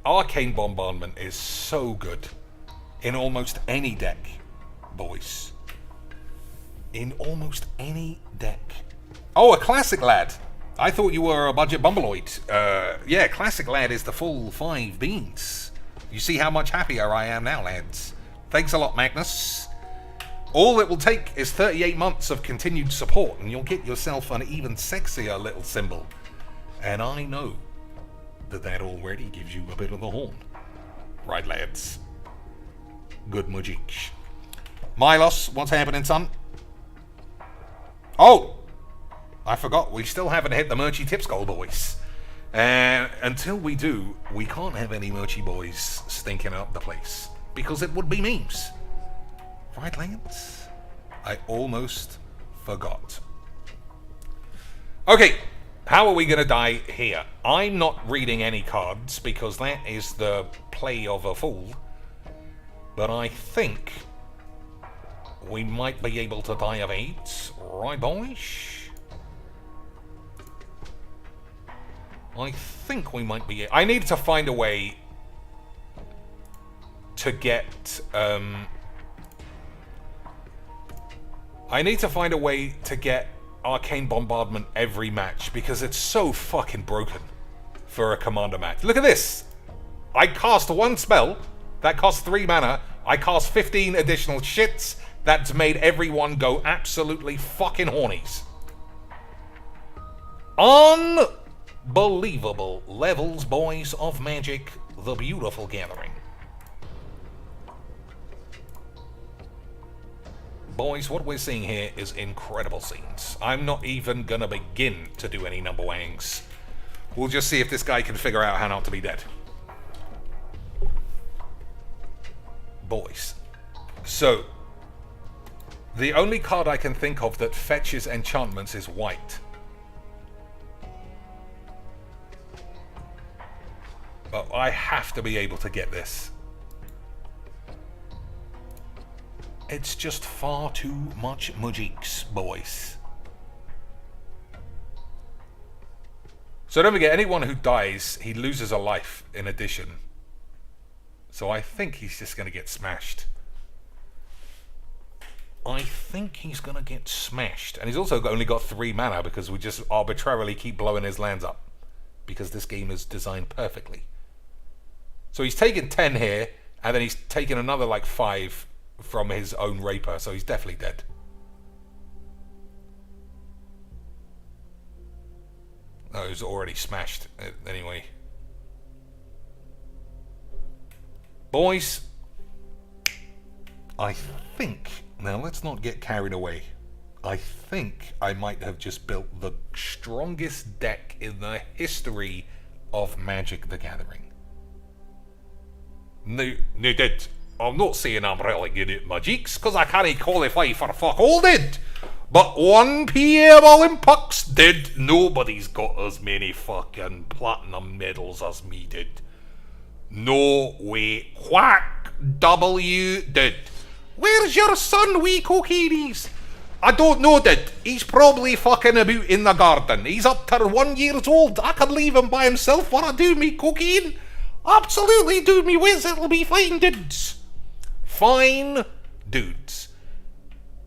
Arcane Bombardment is so good in almost any deck, boys. In almost any deck. Oh, a Classic Lad. I thought you were a budget bumbleoid. Yeah, Classic Lad is the full 5 beans. You see how much happier I am now, lads. Thanks a lot, Magnus. All it will take is 38 months of continued support, and you'll get yourself an even sexier little symbol. And I know that already gives you a bit of the horn. Right, lads? Good Mujik. Milos, what's happening, son? Oh! I forgot, we still haven't hit the Murchy Tips goal, boys. Until we do, we can't have any Murchy boys stinking up the place, because it would be memes. Right, lads? I almost forgot. Okay, how are we going to die here? I'm not reading any cards because that is the play of a fool. But I think we might be able to die of AIDS. Right, boys? I think we might be... I need to find a way to get... I need to find a way to get Arcane Bombardment every match because it's so fucking broken for a Commander match. Look at this! I cast one spell that costs 3 mana. I cast 15 additional shits. That's made everyone go absolutely fucking hornies. Unbelievable levels, boys, of Magic: The Beautiful Gathering. Boys, what we're seeing here is incredible scenes. I'm not even gonna begin to do any number wangs. We'll just see if this guy can figure out how not to be dead. Boys. So, the only card I can think of that fetches enchantments is white. But I have to be able to get this. It's just far too much Mujiks, boys. So don't forget, anyone who dies, he loses a life in addition. So I think he's just going to get smashed. I think he's going to get smashed. And he's also only got 3 mana because we just arbitrarily keep blowing his lands up. Because this game is designed perfectly. So he's taken 10 here, and then he's taken another like 5 from his own Raper, so he's definitely dead. No, he's already smashed. Anyway. Boys, I think... Now, let's not get carried away. I think I might have just built the strongest deck in the history of Magic the Gathering. No, did. I'm not saying I'm really good at Magics, because I can't qualify for fuck all did. But 1 PM Olympics did. Nobody's got as many fucking platinum medals as me did. No way. Whack W did. Where's your son, wee cocainies? I don't know, did. He's probably fucking about in the garden. He's up to 1 year old. I can leave him by himself while I do me cocaine. Absolutely do me whiz, it'll be fine, dudes. Fine dudes.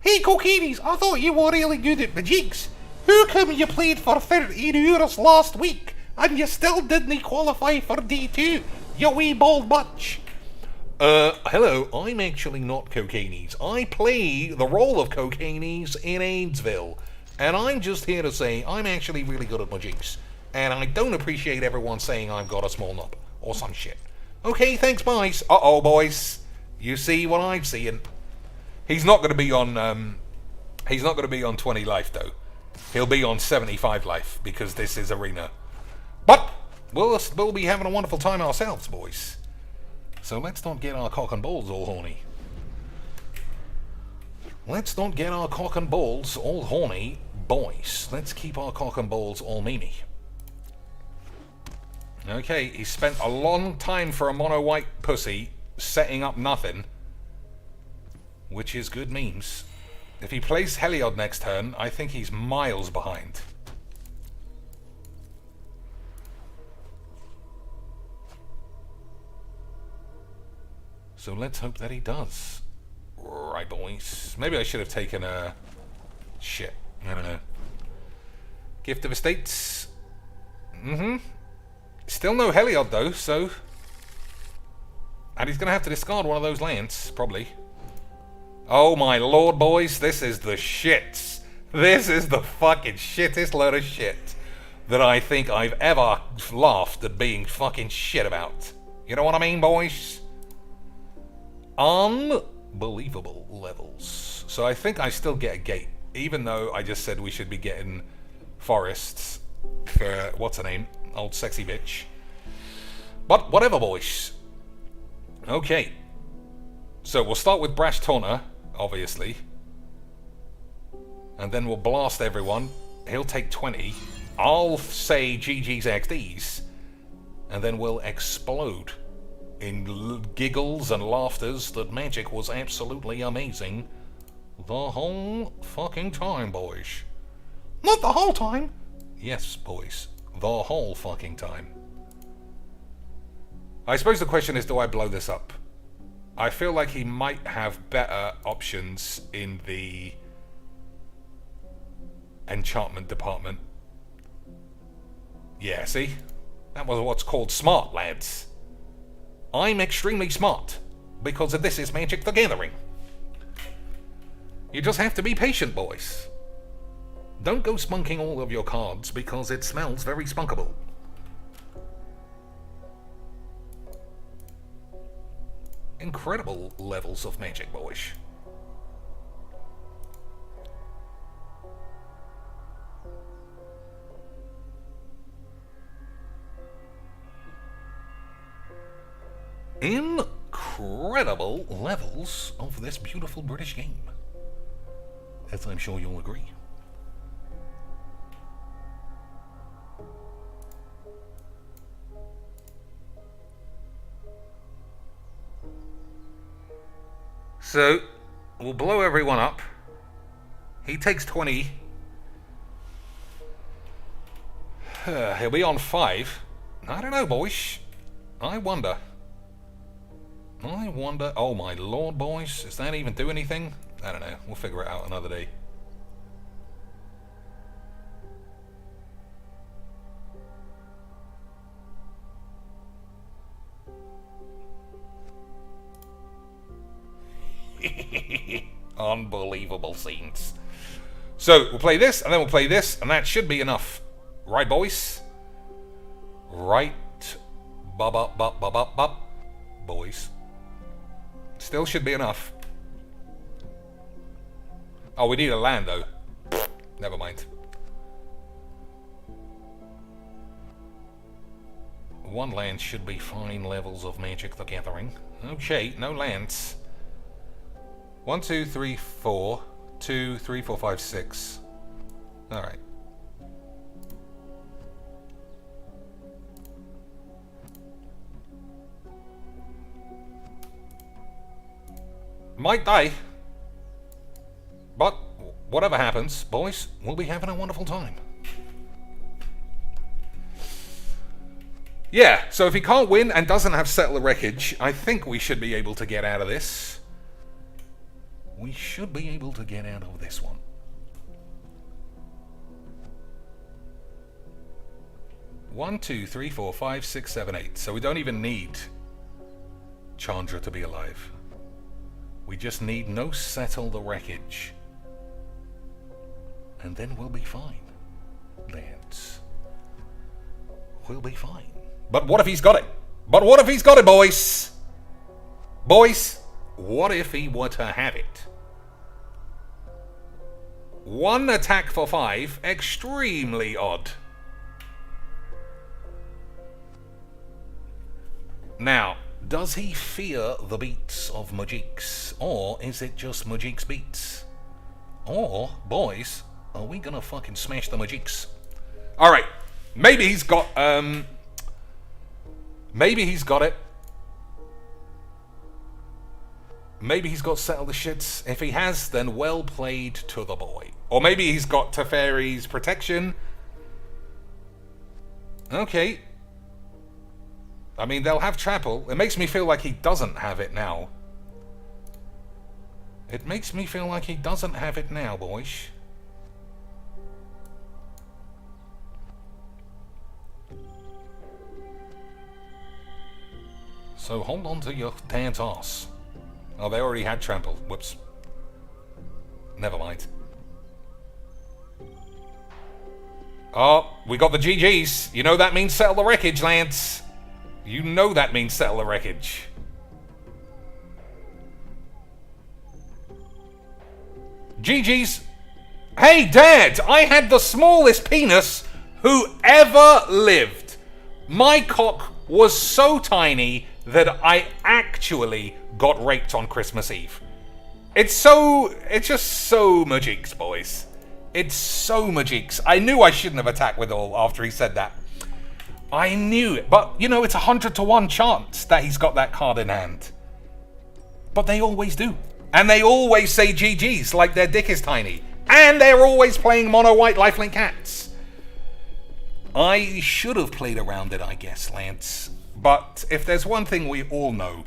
Hey, cocainies, I thought you were really good at Magics. How come you played for 13 hours last week and you still didn't qualify for D2, you wee bald butch? Hello, I'm actually not cocainies. I play the role of cocainies in AIDSville, and I'm just here to say I'm actually really good at Magics, and I don't appreciate everyone saying I've got a small knob, or some shit. Okay, thanks, boys. Uh-oh, boys. You see what I'm seeing. He's not going to be on. He's not going to be on 20 life though. He'll be on 75 life because this is arena. But we'll be having a wonderful time ourselves, boys. So let's not get our cock and balls all horny. Let's not get our cock and balls all horny, boys. Let's keep our cock and balls all mimi. Okay, he spent a long time for a mono white pussy setting up nothing, which is good memes. If he plays Heliod next turn, I think he's miles behind. So let's hope that he does. Right, boys. Maybe I should have taken a... Shit. I don't know. Gift of Estates. Still no Heliod, though, so... And he's going to have to discard one of those lands, probably. Oh my lord, boys. This is the shits. This is the fucking shittest load of shit that I think I've ever laughed at being fucking shit about. You know what I mean, boys? Unbelievable levels. So I think I still get a gate, even though I just said we should be getting forests for, what's her name? Old sexy bitch. But whatever, boys. Okay. So we'll start with Brash Taunter, obviously. And then we'll blast everyone He'll take 20. I'll say GG's XDs, and then we'll explode in giggles and laughters that magic was absolutely amazing the whole fucking time, boys. Not the whole time. Yes, boys. The whole fucking time. I suppose the question is, do I blow this up? I feel like he might have better options in the enchantment department. Yeah, see? That was what's called smart, lads. I'm extremely smart, because this is Magic the Gathering. You just have to be patient, boys. Don't go spunking all of your cards, because it smells very spunkable. Incredible levels of magic, boys. Incredible levels of this beautiful British game, as I'm sure you'll agree. So, we'll blow everyone up. He takes 20. He'll be on 5. I don't know, boys. I wonder. Oh my lord, boys. Does that even do anything? I don't know. We'll figure it out another day. Unbelievable scenes. So, we'll play this, and then we'll play this, and that should be enough. Right, boys? Right. Bop. Boys. Still should be enough. Oh, we need a land, though. Never mind. One land should be fine levels of Magic the Gathering. Okay, no lands. 1, 2, 3, 4. 2, 3, 4, 5, 6. Alright. Might die. But whatever happens, boys, we'll be having a wonderful time. Yeah, so if he can't win and doesn't have Settle the Wreckage, I think we should be able to get out of this. We should be able to get out of this one. One, 2, 3, 4, 5, 6, 7, 8. So we don't even need Chandra to be alive. We just need no Settle the Wreckage. And then we'll be fine, lads. We'll be fine. But what if he's got it? Boys? Boys, what if he were to have it? 1 attack for 5, extremely odd. Now, does he fear the beats of Majik's? Or is it just Majik's beats? Or, boys, are we gonna fucking smash the Majik's? Alright, maybe he's got, maybe he's got it. Maybe he's got Settle the Shits. If he has, then well played to the boy. Or maybe he's got Teferi's Protection. Okay. I mean, they'll have Chapel. It makes me feel like he doesn't have it now. It makes me feel like he doesn't have it now, boys. So hold on to your dad's ass. Oh, they already had Trample. Whoops. Never mind. Oh, we got the GGs. You know that means Settle the Wreckage, Lance. You know that means Settle the Wreckage. GG's. Hey, Dad, I had the smallest penis who ever lived. My cock was so tiny that I actually got raped on Christmas Eve. It's just so Majik's, boys. It's so Majix. I knew I shouldn't have attacked with all after he said that. I knew it. But, you know, it's 100 to 1 chance that he's got that card in hand. But they always do. And they always say GG's like their dick is tiny. And they're always playing mono white lifelink cats. I should have played around it, I guess, Lance. But if there's one thing we all know,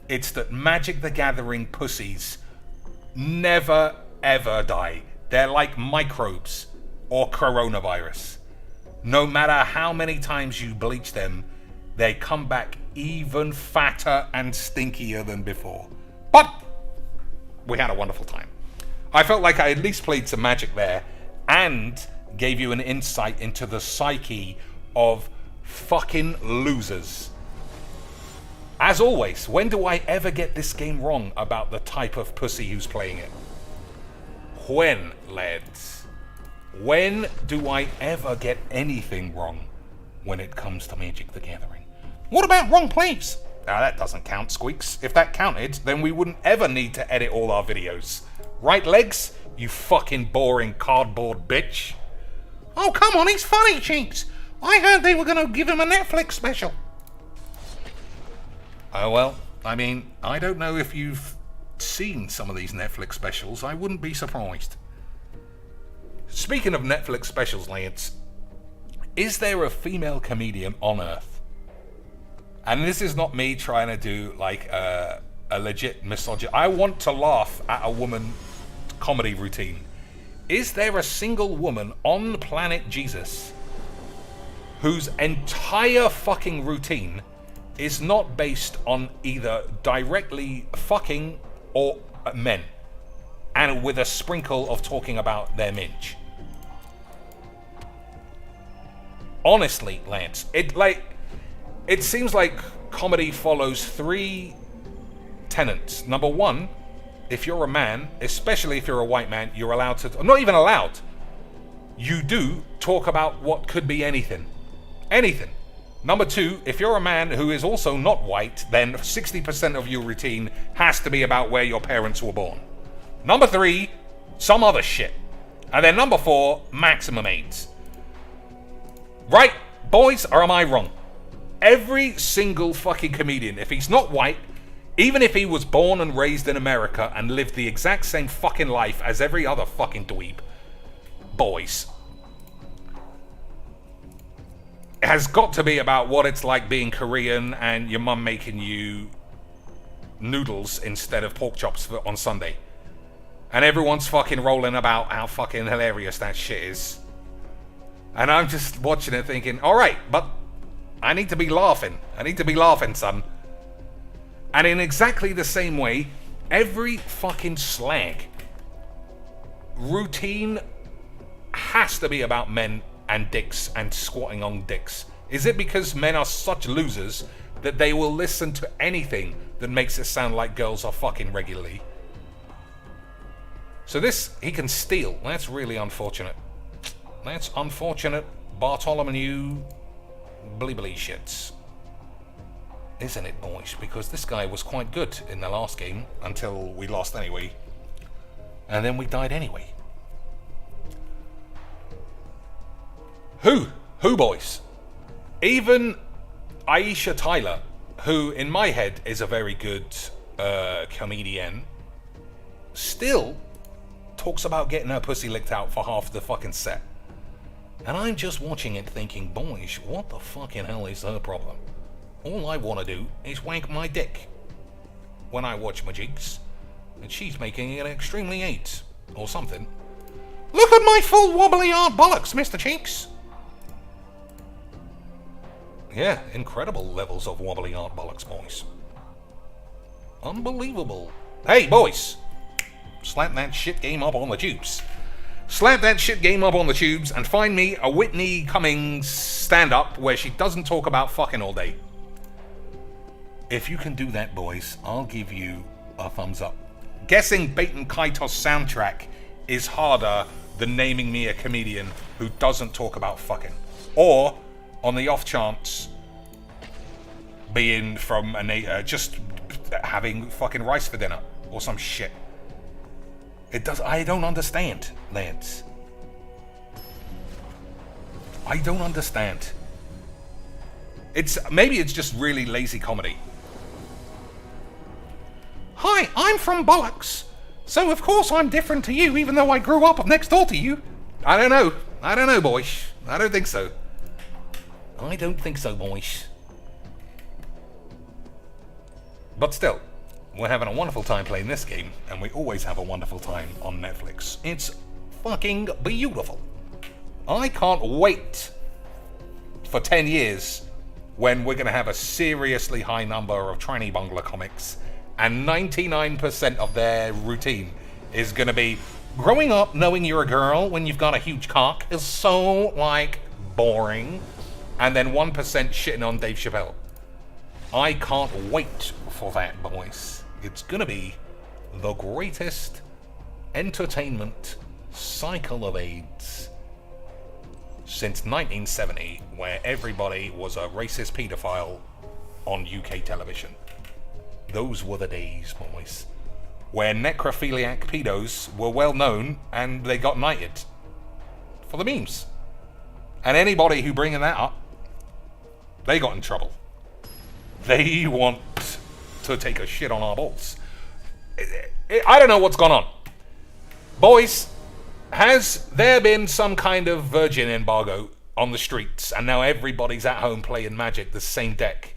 it's that Magic the Gathering pussies never ever die. They're like microbes or coronavirus. No matter how many times you bleach them, they come back even fatter and stinkier than before. But we had a wonderful time. I felt like I at least played some Magic there and gave you an insight into the psyche of fucking losers. As always, when do I ever get this game wrong about the type of pussy who's playing it? When, lads? When do I ever get anything wrong when it comes to Magic the Gathering? What about wrong plays? Now that doesn't count, Squeaks. If that counted, then we wouldn't ever need to edit all our videos. Right, Legs? You fucking boring cardboard bitch. Oh, come on, he's funny, Cheeks. I heard they were going to give him a Netflix special. Oh, well, I mean, I don't know if you've seen some of these Netflix specials. I wouldn't be surprised. Speaking of Netflix specials, Lance, is there a female comedian on Earth? And this is not me trying to do like a legit misogyny. I want to laugh at a woman comedy routine. Is there a single woman on planet Jesus whose entire fucking routine is not based on either directly fucking or men, and with a sprinkle of talking about their minge? Honestly, Lance, it seems like comedy follows 3 tenets. Number 1, if you're a man, especially if you're a white man, you're allowed to, not even allowed, you do talk about what could be anything. Anything. Number 2, if you're a man who is also not white, then 60% of your routine has to be about where your parents were born. Number 3, some other shit. And then number 4, maximum AIDS. Right, boys, or am I wrong? Every single fucking comedian, if he's not white, even if he was born and raised in America and lived the exact same fucking life as every other fucking dweeb, boys, it has got to be about what it's like being Korean and your mum making you noodles instead of pork chops on Sunday. And everyone's fucking rolling about how fucking hilarious that shit is. And I'm just watching it thinking, alright, but I need to be laughing. I need to be laughing, son. And in exactly the same way, every fucking slag routine has to be about men and dicks and squatting on dicks. Is it because men are such losers that they will listen to anything that makes it sound like girls are fucking regularly? So this, he can steal. That's really unfortunate. That's unfortunate Bartholomew Blibbly shits. Isn't it, boys? Because this guy was quite good in the last game until we lost anyway. And then we died anyway. Who, boys? Even Aisha Tyler, who in my head is a very good comedian, still talks about getting her pussy licked out for half the fucking set. And I'm just watching it thinking, boys, what the fucking hell is her problem? All I want to do is wank my dick when I watch my jigs, and she's making it extremely 8 or something. Look at my full wobbly art bollocks, Mr. Cheeks. Yeah, incredible levels of wobbly art bollocks, boys. Unbelievable. Hey, boys! Slap that shit game up on the tubes. Slap that shit game up on the tubes and find me a Whitney Cummings stand-up where she doesn't talk about fucking all day. If you can do that, boys, I'll give you a thumbs up. Guessing Baton Kaitos soundtrack is harder than naming me a comedian who doesn't talk about fucking. Or, on the off chance, being from just having fucking rice for dinner or some shit. I don't understand, Lance. I don't understand. Maybe it's just really lazy comedy. Hi, I'm from Bollocks. So of course I'm different to you, even though I grew up next door to you. I don't know, boys. I don't think so. I don't think so, boys. But still, we're having a wonderful time playing this game, and we always have a wonderful time on Netflix. It's fucking beautiful. I can't wait for 10 years when we're going to have a seriously high number of tranny bungler comics, and 99% of their routine is going to be growing up knowing you're a girl when you've got a huge cock is so, like, boring, and then 1% shitting on Dave Chappelle. I can't wait for that, boys. It's going to be the greatest entertainment cycle of AIDS since 1970, where everybody was a racist paedophile on UK television. Those were the days, boys, where necrophiliac pedos were well known and they got knighted for the memes. And anybody who bringing that up, they got in trouble. They want to take a shit on our balls. I don't know what's gone on. Boys, has there been some kind of Virgin embargo on the streets and now everybody's at home playing Magic the same deck?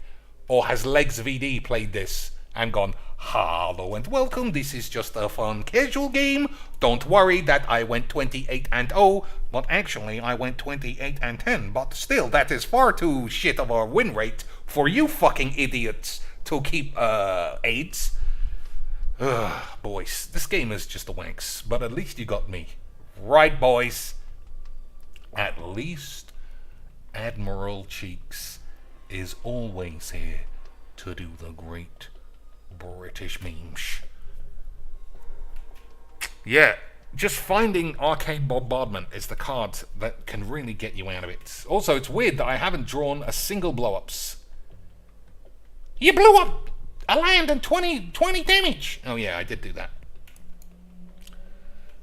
Or has Legs VD played this and gone, hello and welcome, this is just a fun casual game. Don't worry that I went 28-0, but actually I went 28-10. But still, that is far too shit of a win rate for you fucking idiots to keep AIDS. Boys, this game is just a wanks, but at least you got me. Right, boys? At least Admiral Cheeks is always here to do the great British memes. Yeah, just finding Arcade Bombardment is the card that can really get you out of it. Also, it's weird that I haven't drawn a single blow-ups. You blew up a land and 20 damage! Oh yeah, I did do that.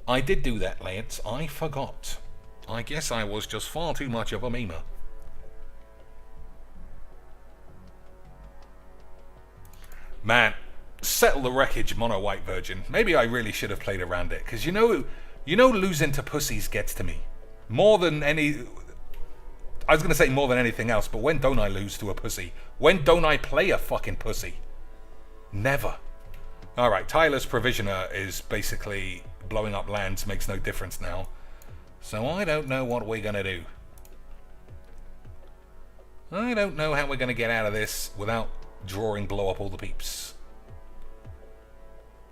I did do that, lads. I forgot. I guess I was just far too much of a memer. Man, settle the wreckage, mono white virgin. Maybe I really should have played around it, because you know losing to pussies gets to me more than any. I was gonna say more than anything else, but when don't I lose to a pussy? When don't I play a fucking pussy? Never. All right, Tyler's Provisioner is basically blowing up lands, makes no difference now. So I don't know what we're gonna do. I don't know how we're gonna get out of this without drawing blow up all the peeps.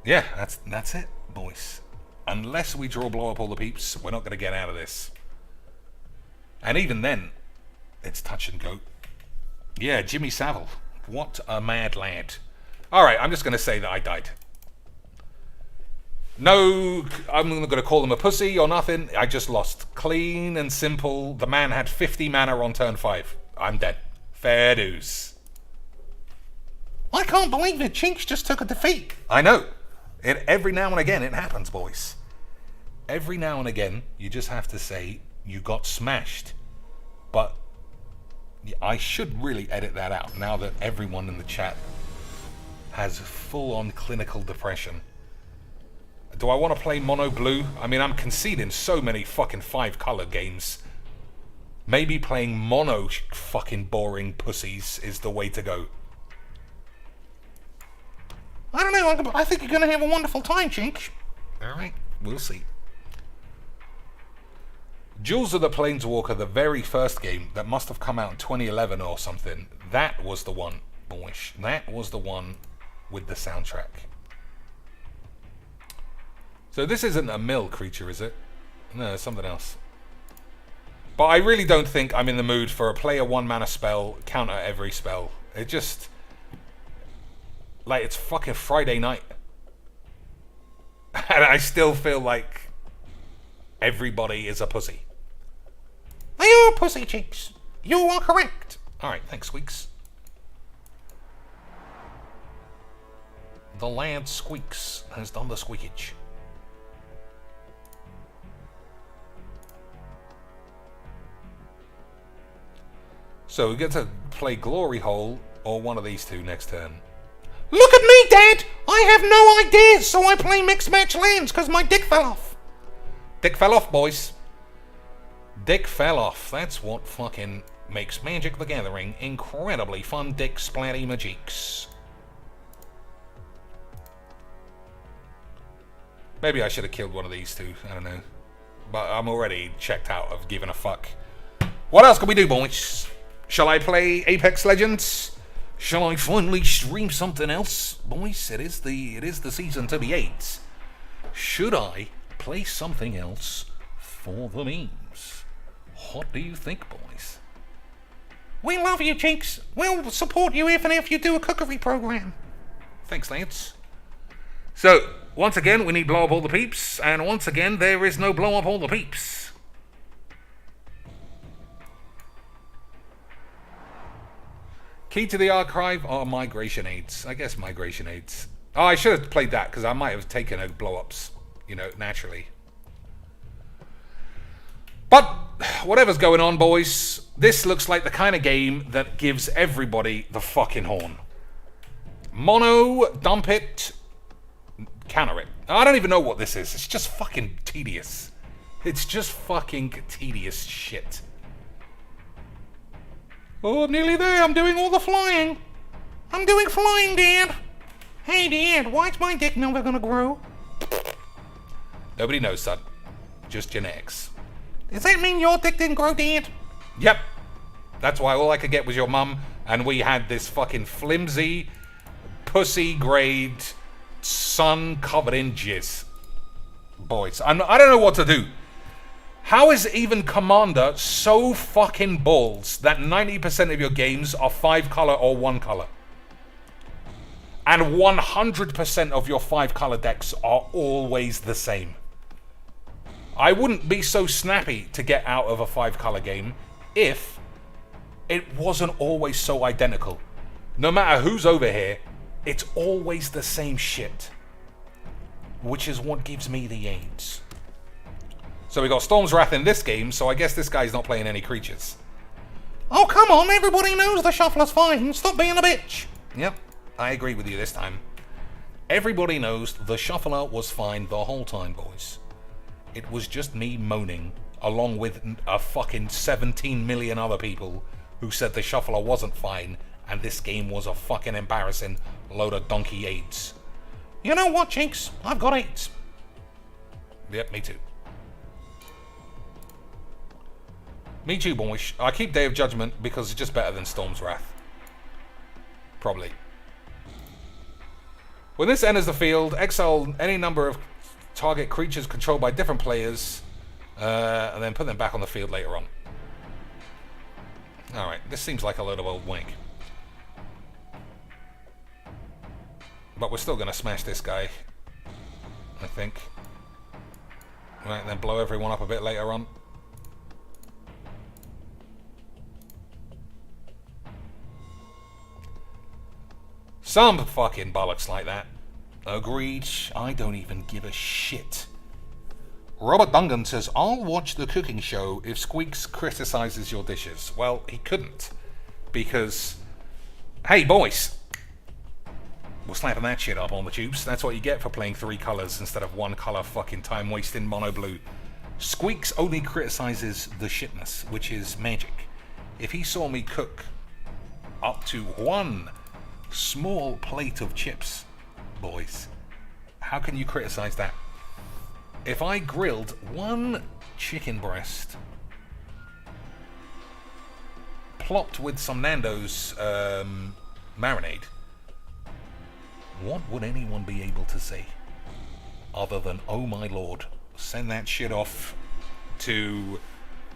Yeah, that's it, boys. Unless we draw blow up all the peeps, we're not gonna get out of this. And even then, it's touch and go. Yeah, Jimmy Savile. What a mad lad. Alright, I'm just gonna say that I died. No, I'm not gonna call him a pussy or nothing. I just lost. Clean and simple. The man had 50 mana on turn 5. I'm dead. Fair dues. I can't believe it. Chinks just took a defeat. I know. Every now and again it happens, boys. Every now and again you just have to say you got smashed. But I should really edit that out now that everyone in the chat has full-on clinical depression. Do I want to play mono blue? I mean, I'm conceding so many fucking 5-color games. Maybe playing mono fucking boring pussies is the way to go. I don't know, I think you're going to have a wonderful time, Chink. Alright, we'll see. Jewels of the Planeswalker, the very first game that must have come out in 2011 or something, that was the one, boys. That was the one with the soundtrack. So this isn't a mill creature, is it? No, it's something else. But I really don't think I'm in the mood for a player 1-mana spell, counter every spell. It just... like, it's fucking Friday night. And I still feel like everybody is a pussy. Are you a pussy, Cheeks? You are correct. Alright, thanks, Squeaks. The lad Squeaks has done the squeakage. So we get to play Glory Hole or one of these two next turn. Look at me, Dad! I have no ideas, so I play mixed match lands because my dick fell off. Dick fell off, boys. Dick fell off. That's what fucking makes Magic the Gathering incredibly fun. Dick splatty magiques. Maybe I should have killed one of these two. I don't know. But I'm already checked out of giving a fuck. What else can we do, boys? Shall I play Apex Legends? Shall I finally stream something else? Boys, it is the season to be 8. Should I play something else for the memes? What do you think, boys? We love you, Jinx. We'll support you even if you do a cookery program. Thanks, Lance. So, once again, we need blow up all the peeps, and once again, there is no blow up all the peeps. Key to the archive are migration aids. I guess migration aids. Oh, I should have played that because I might have taken a blow ups, you know, naturally. But whatever's going on, boys, this looks like the kind of game that gives everybody the fucking horn. Mono, dump it, counter it. I don't even know what this is. It's just fucking tedious. It's just fucking tedious shit. Oh, I'm nearly there. I'm doing all the flying. I'm doing flying, Dad. Hey, Dad, why's my dick never gonna grow? Nobody knows, son. Just genetics. Does that mean your dick didn't grow, Dad? Yep. That's why all I could get was your mum, and we had this fucking flimsy, pussy-grade, sun covered in jizz. Boys, I don't know what to do. How is even Commander so fucking balls that 90% of your games are 5-color or 1-color? And 100% of your 5-color decks are always the same. I wouldn't be so snappy to get out of a 5-color game if it wasn't always so identical. No matter who's over here, it's always the same shit. Which is what gives me the AIDS. So we got Storm's Wrath in this game, so I guess this guy's not playing any creatures. Oh, come on, everybody knows the Shuffler's fine. Stop being a bitch. Yep, I agree with you this time. Everybody knows the Shuffler was fine the whole time, boys. It was just me moaning, along with a fucking 17 million other people who said the Shuffler wasn't fine, and this game was a fucking embarrassing load of donkey AIDS. You know what, Jinx? I've got AIDS. Yep, me too. Me too, boys. I keep Day of Judgment because it's just better than Storm's Wrath. Probably. When this enters the field, exile any number of target creatures controlled by different players, and then put them back on the field later on. Alright, this seems like a load of old wank. But we're still going to smash this guy, I think. Right, then blow everyone up a bit later on. Some fucking bollocks like that. Agreed. I don't even give a shit. Robert Dungan says, I'll watch the cooking show if Squeaks criticizes your dishes. Well, he couldn't. Because, hey, boys. We're slapping that shit up on the tubes. That's what you get for playing 3 colors instead of 1 color fucking time-wasting mono blue. Squeaks only criticizes the shitness, which is magic. If he saw me cook up to 1 small plate of chips, boys, how can you criticize that? If I grilled 1 chicken breast, plopped with some Nando's marinade, what would anyone be able to say other than, oh my lord, send that shit off to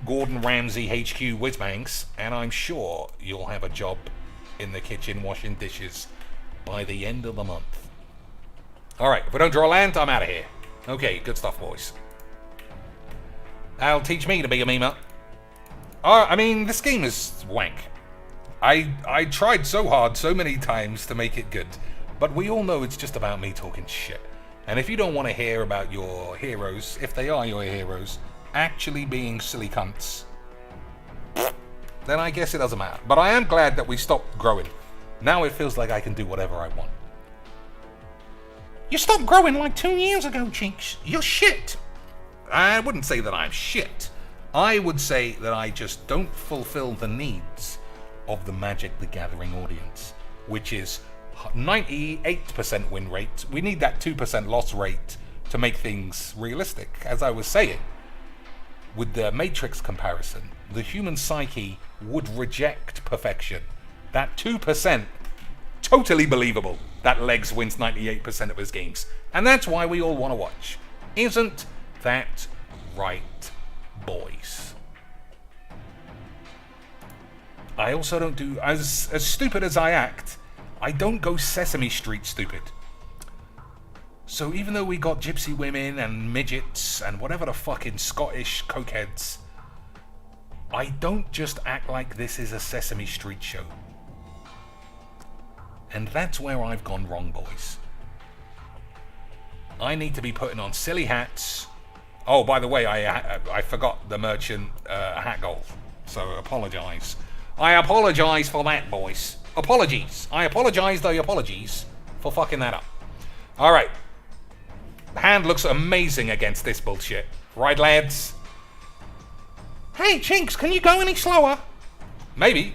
Gordon Ramsay HQ Whizbanks, and I'm sure you'll have a job in the kitchen washing dishes by the end of the month. Alright, if we don't draw land, I'm out of here. Okay, good stuff, boys. That'll teach me to be a memer. I mean, this game is wank. I tried so hard so many times to make it good, but we all know it's just about me talking shit. And if you don't want to hear about your heroes, if they are your heroes, actually being silly cunts, then I guess it doesn't matter. But I am glad that we stopped growing. Now it feels like I can do whatever I want. You stopped growing like 2 years ago, Chinks. You're shit. I wouldn't say that I'm shit. I would say that I just don't fulfill the needs of the Magic the Gathering audience, which is 98% win rate. We need that 2% loss rate to make things realistic. As I was saying, with the Matrix comparison, the human psyche would reject perfection. That 2%, totally believable that Legs wins 98% of his games. And that's why we all want to watch. Isn't that right, boys? I also don't do, as stupid as I act, I don't go Sesame Street stupid. So even though we got gypsy women and midgets and whatever the fucking Scottish cokeheads, I don't just act like this is a Sesame Street show. And that's where I've gone wrong, boys. I need to be putting on silly hats. Oh, by the way, I forgot the merchant hat goal. So apologise. I apologise for that, boys. Apologies. I apologise the apologies for fucking that up. Alright. The hand looks amazing against this bullshit. Right, lads? Hey, Chinks, can you go any slower? Maybe.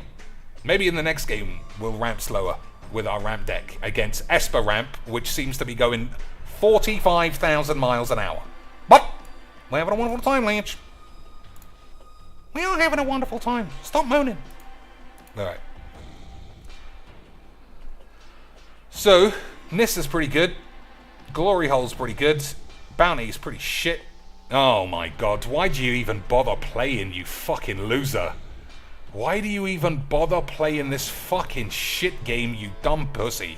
Maybe in the next game we'll ramp slower with our ramp deck against Esper Ramp, which seems to be going 45,000 miles an hour. But we're having a wonderful time, Lance. We are having a wonderful time. Stop moaning. Alright. So, Nissa's pretty good. Glory Hole's pretty good. Bounty's pretty shit. Oh my god, why'd you even bother playing, you fucking loser? Why do you even bother playing this fucking shit game, you dumb pussy?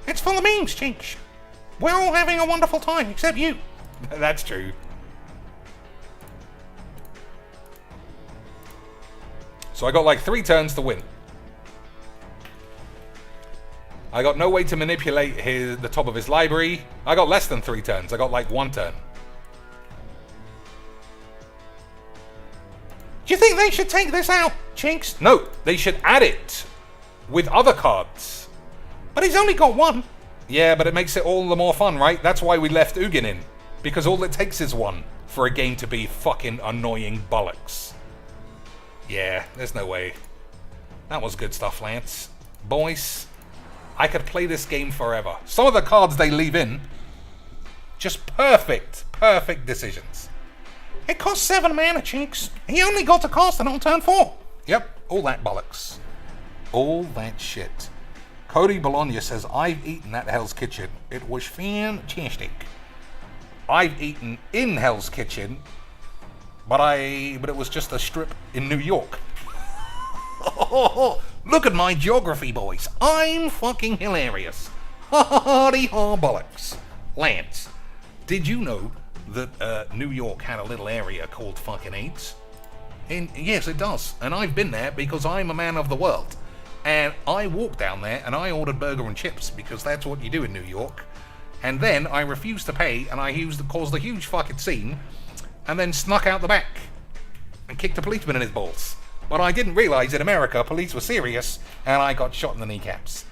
It's full of memes, Chinch. We're all having a wonderful time, except you. That's true. So I got like 3 turns to win. I got no way to manipulate the top of his library. I got less than 3 turns. I got like 1 turn. Do you think they should take this out, Chinks? No, they should add it with other cards. But he's only got 1. Yeah, but it makes it all the more fun, right? That's why we left Ugin in. Because all it takes is 1 for a game to be fucking annoying bollocks. Yeah, there's no way. That was good stuff, Lance. Boys, I could play this game forever. Some of the cards they leave in, just perfect decisions. It costs 7 mana, Chinks. He only got to cast it on turn 4. Yep, all that bollocks. All that shit. Cody Bologna says, I've eaten at Hell's Kitchen. It was fantastic. I've eaten in Hell's Kitchen, but it was just a strip in New York. Look at my geography, boys. I'm fucking hilarious. Ha bollocks. Lance, did you know that New York had a little area called fucking AIDS? And yes, it does. And I've been there because I'm a man of the world. And I walked down there and I ordered burger and chips because that's what you do in New York. And then I refused to pay and I caused a huge fucking scene and then snuck out the back and kicked a policeman in his balls. But I didn't realise in America police were serious and I got shot in the kneecaps.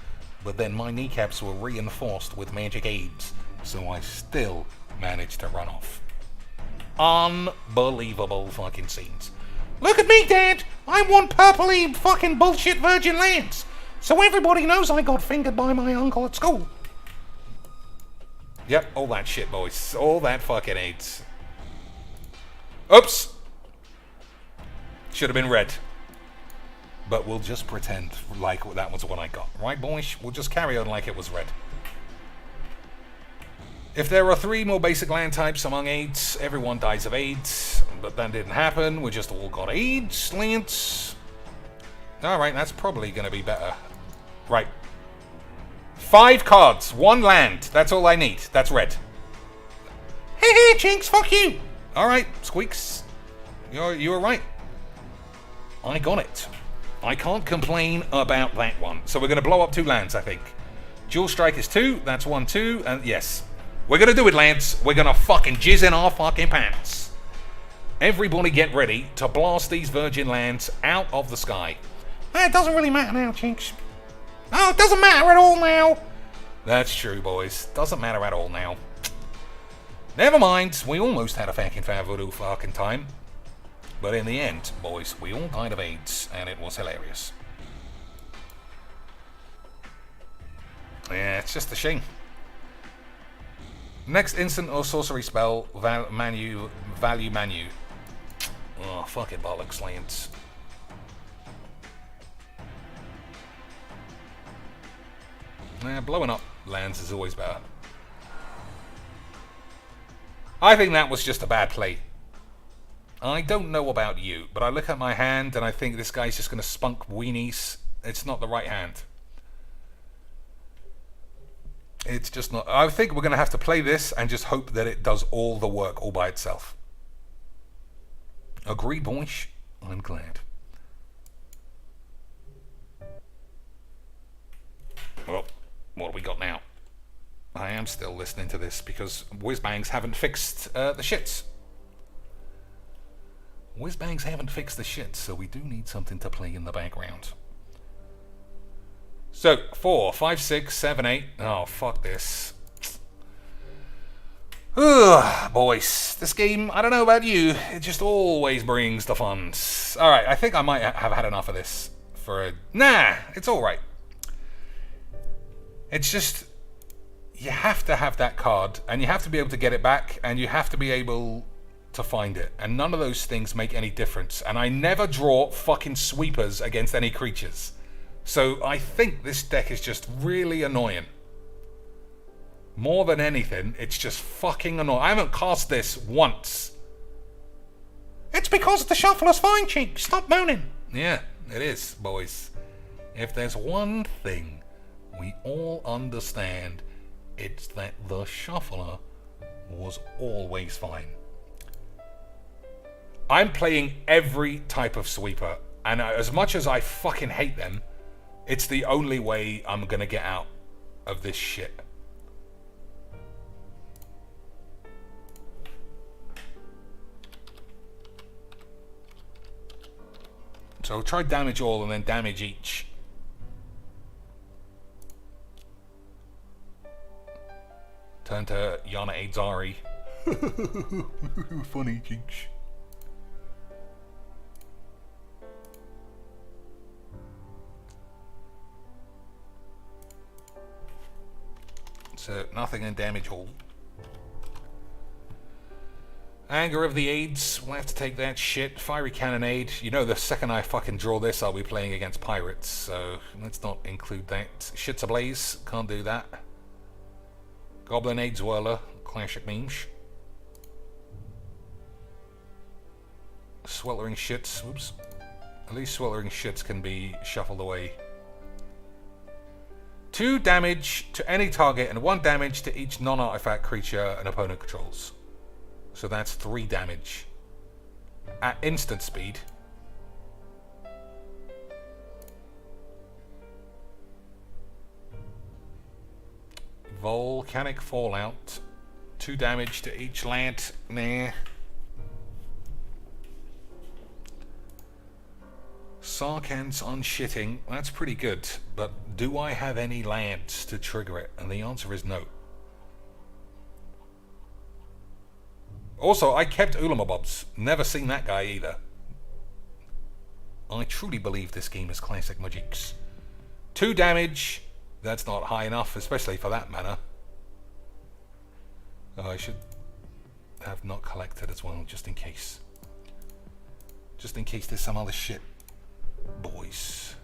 But then my kneecaps were reinforced with magic aids, so I still managed to run off. Unbelievable fucking scenes. Look at me, Dad! I want purpley fucking bullshit Virgin Lands, so everybody knows I got fingered by my uncle at school. Yep, all that shit, boys. All that fucking AIDS. Oops! Should have been red. But we'll just pretend like that was what I got. Right, boys? We'll just carry on like it was red. If there are 3 more basic land types among AIDS, everyone dies of AIDS. But that didn't happen. We just all got AIDS, Lance. Alright, that's probably going to be better. Right. 5 cards, 1 land. That's all I need. That's red. Hey, Chinks, fuck you. Alright, Squeaks. You were right. I got it. I can't complain about that one. So we're going to blow up 2 lands, I think. Dual Strike is 2. That's 1, 2. And yes. We're going to do it, lads. We're going to fucking jizz in our fucking pants. Everybody get ready to blast these virgin lands out of the sky. It doesn't really matter now, Chinks. Oh, it doesn't matter at all now. That's true, boys. Doesn't matter at all now. Never mind, we almost had a fucking voodoo fucking time. But in the end, boys, we all died of AIDS, and it was hilarious. Yeah, it's just a shame. Next instant or sorcery spell, value manu. Oh, fuck it, bollocks, lands. Blowing up lands is always better. I think that was just a bad play. I don't know about you, but I look at my hand and I think this guy's just going to spunk weenies. It's not the right hand. It's just not. I think we're going to have to play this and just hope that it does all the work all by itself. Agreed, boys? I'm glad. Well, what have we got now? I am still listening to this because Whizzbangs haven't fixed the shits. Whizzbangs haven't fixed the shits, so we do need something to play in the background. So, 4, 5, 6, 7, 8. Oh, fuck this. Ugh, boys. This game, I don't know about you, it just always brings the funs. Alright, I think I might have had enough of this for a... Nah, it's alright. It's just... You have to have that card, and you have to be able to get it back, and you have to be able to find it. And none of those things make any difference. And I never draw fucking sweepers against any creatures. So I think this deck is just really annoying. More than anything, it's just fucking annoying. I haven't cast this once. It's because the shuffler's fine, Cheek. Stop moaning. Yeah, it is, boys. If there's one thing we all understand, it's that the shuffler was always fine. I'm playing every type of sweeper, and as much as I fucking hate them, it's the only way I'm gonna get out of this shit. So try damage all and then damage each. Turn to Yana Aidzari. Funny, Jinx. So nothing in damage all. Anger of the Aids. We'll have to take that shit. Fiery Cannonade. You know, the second I fucking draw this, I'll be playing against pirates. So let's not include that. Shit's ablaze. Can't do that. Goblin Aids Whirler. Classic memes. Sweltering Shits. Whoops. At least Sweltering Shits can be shuffled away. 2 damage to any target and 1 damage to each non-artifact creature an opponent controls. So that's 3 damage. At instant speed. Volcanic Fallout. 2 damage to each land. Nah. Sarkhan's Unshitting. That's pretty good. But do I have any lands to trigger it? And the answer is no. Also, I kept Ulamabobs. Never seen that guy either. I truly believe this game is classic Magics. 2 damage. That's not high enough, especially for that mana. Oh, I should have not collected as well, just in case. Just in case there's some other shit. Boys.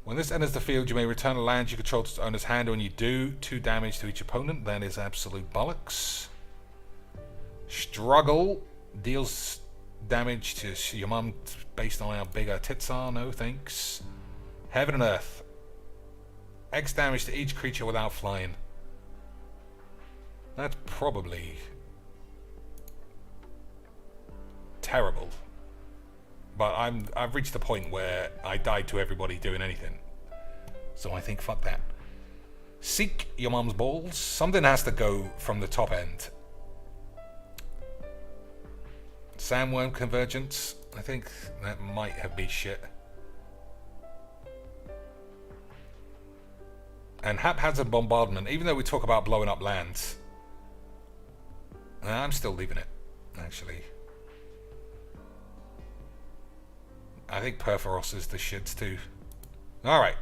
When this enters the field, you may return a land you control to its owner's hand. When you do, 2 damage to each opponent. That is absolute bollocks. Struggle deals damage to your mum based on how big her tits are. No thanks. Heaven and Earth. X damage to each creature without flying. That's probably terrible. But I've reached the point where I died to everybody doing anything. So I think fuck that. Seek your mum's balls. Something has to go from the top end. Sandworm convergence. I think that might have been shit. And haphazard bombardment. Even though we talk about blowing up lands, I'm still leaving it, actually. I think Perforos is the shits too. Alright.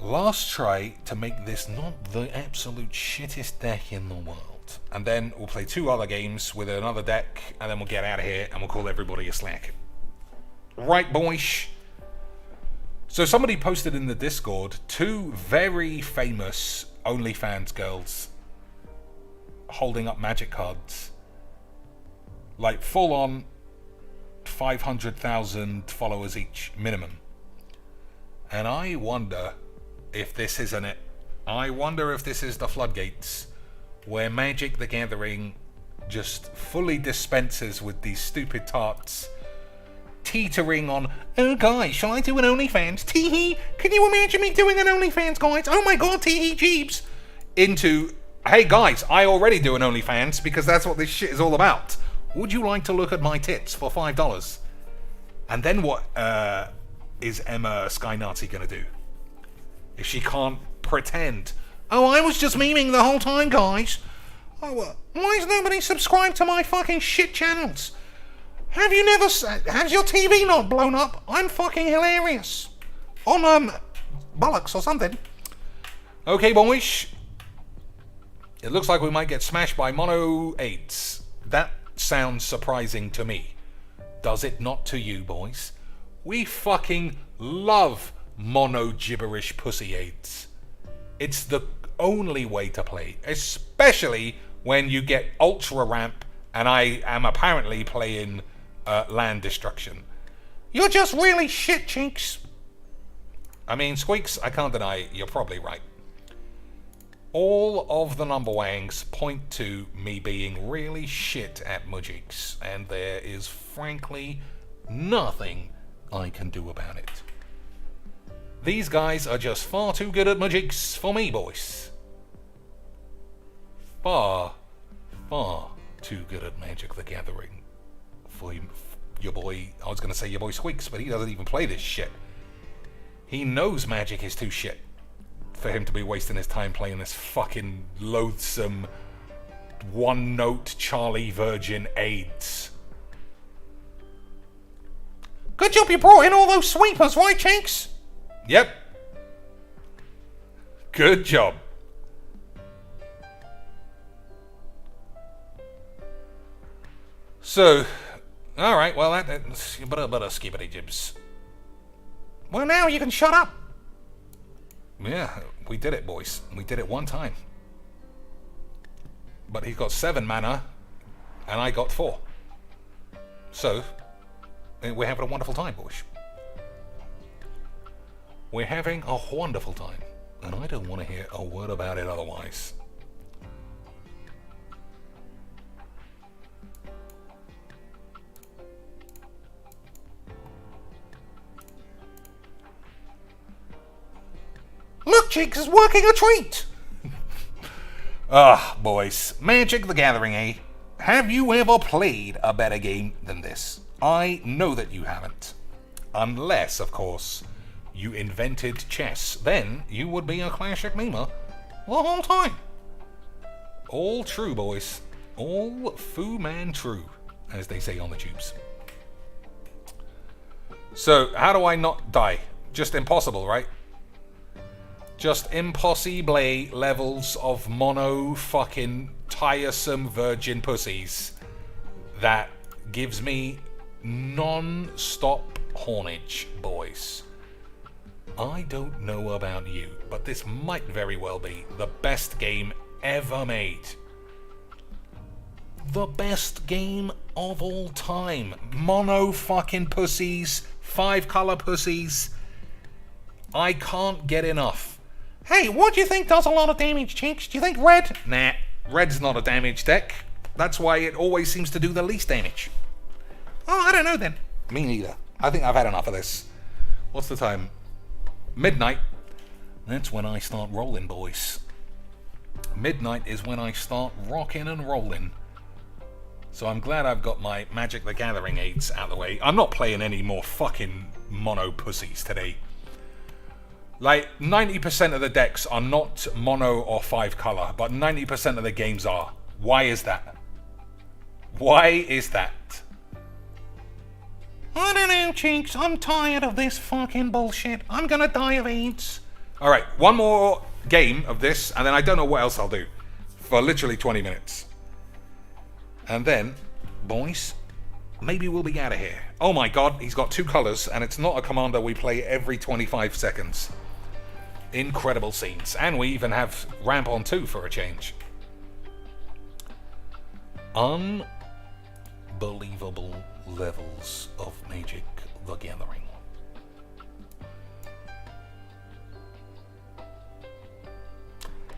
Last try to make this not the absolute shittest deck in the world. And then we'll play 2 other games with another deck, and then we'll get out of here and we'll call everybody a slack. Right, boys. So somebody posted in the Discord 2 very famous OnlyFans girls holding up magic cards. Like full on 500,000 followers each, minimum. And I wonder if this isn't it. I wonder if this is the floodgates where Magic the Gathering just fully dispenses with these stupid tarts teetering on, oh guys, shall I do an OnlyFans? Tee-hee, can you imagine me doing an OnlyFans, guys? Oh my god, tee-hee jeebs. Into, hey guys, I already do an OnlyFans because that's what this shit is all about. Would you like to look at my tits for $5? And then what is Emma Sky Nazi gonna do? If she can't pretend, oh, I was just memeing the whole time, guys. Oh, why is nobody subscribed to my fucking shit channels? Have you never... Has your TV not blown up? I'm fucking hilarious. On, bollocks or something. Okay, boys. It looks like we might get smashed by mono 8s. That sounds surprising to me. Does it not to you, boys? We fucking love mono gibberish pussy 8s. It's the only way to play, especially when you get ultra ramp, and I am apparently playing land destruction. You're just really shit, Chinks. I mean, Squeaks, I can't deny you're probably right. All of the number wangs point to me being really shit at Mujiks, and there is frankly nothing I can do about it. These guys are just far too good at Mujiks for me, boys. Far, far too good at Magic the Gathering for your boy. I was going to say your boy Squeaks, but he doesn't even play this shit. He knows Magic is too shit for him to be wasting his time playing this fucking loathsome one-note Charlie Virgin AIDS. Good job you brought in all those sweepers, right, Chinks? Yep. Good job. So, alright, well, that's a bit of skibbity jibs. Well, now you can shut up. Yeah, we did it, boys. We did it one time. But he got 7 mana, and I got 4. So, we're having a wonderful time, boys. We're having a wonderful time, and I don't want to hear a word about it otherwise. Look, Jinx is working a treat! Ah, boys. Magic the Gathering, eh? Have you ever played a better game than this? I know that you haven't. Unless, of course, you invented chess. Then you would be a classic memer the whole time. All true, boys. All Fu Man true, as they say on the tubes. So, how do I not die? Just impossible, right? Just impossible levels of mono fucking tiresome virgin pussies that gives me non-stop hornage, boys. I don't know about you, but this might very well be the best game ever made. The best game of all time. Mono fucking pussies, 5-color pussies. I can't get enough. Hey, what do you think does a lot of damage, Chinks? Do you think red? Nah, red's not a damage deck. That's why it always seems to do the least damage. Oh, I don't know then. Me neither. I think I've had enough of this. What's the time? Midnight. That's when I start rolling, boys. Midnight is when I start rocking and rolling. So I'm glad I've got my Magic the Gathering aids out of the way. I'm not playing any more fucking mono pussies today. Like, 90% of the decks are not mono or 5 color, but 90% of the games are. Why is that? Why is that? I don't know, Cheeks. I'm tired of this fucking bullshit. I'm gonna die of AIDS. Alright, one more game of this, and then I don't know what else I'll do. For literally 20 minutes. And then, boys, maybe we'll be out of here. Oh my god, he's got 2 colors, and it's not a commander we play every 25 seconds. Incredible scenes. And we even have ramp on 2 for a change. Unbelievable levels of Magic the Gathering.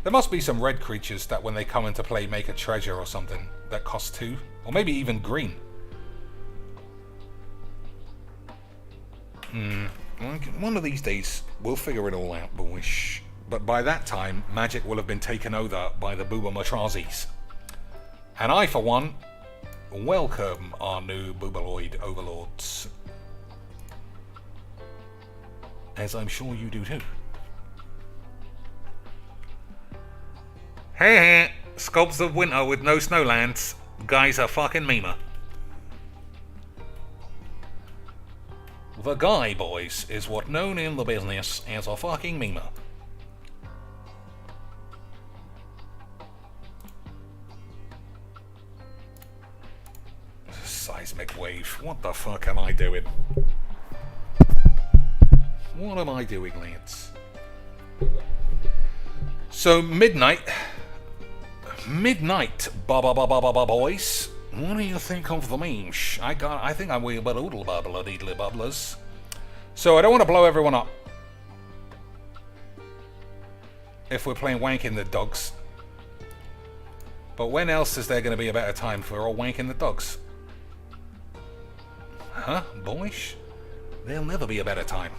There must be some red creatures that when they come into play make a treasure or something that costs 2. Or maybe even green. One of these days, we'll figure it all out, boys. But by that time, Magic will have been taken over by the Booba Matrazis. And I, for one, welcome our new Boobaloid overlords. As I'm sure you do too. Hey, Sculpts of Winter with no snowlands. Guy's a fucking memer. The guy, boys, is what known in the business as a fucking memer. Seismic wave. What the fuck am I doing? What am I doing, lads? So, midnight, boys. What do you think of the memes? I think I'm wee bit oodle bubbler deedly bubblers. So I don't want to blow everyone up. If we're playing Wanking the Dogs. But when else is there going to be a better time for all Wanking the Dogs? Huh, boys? There'll never be a better time.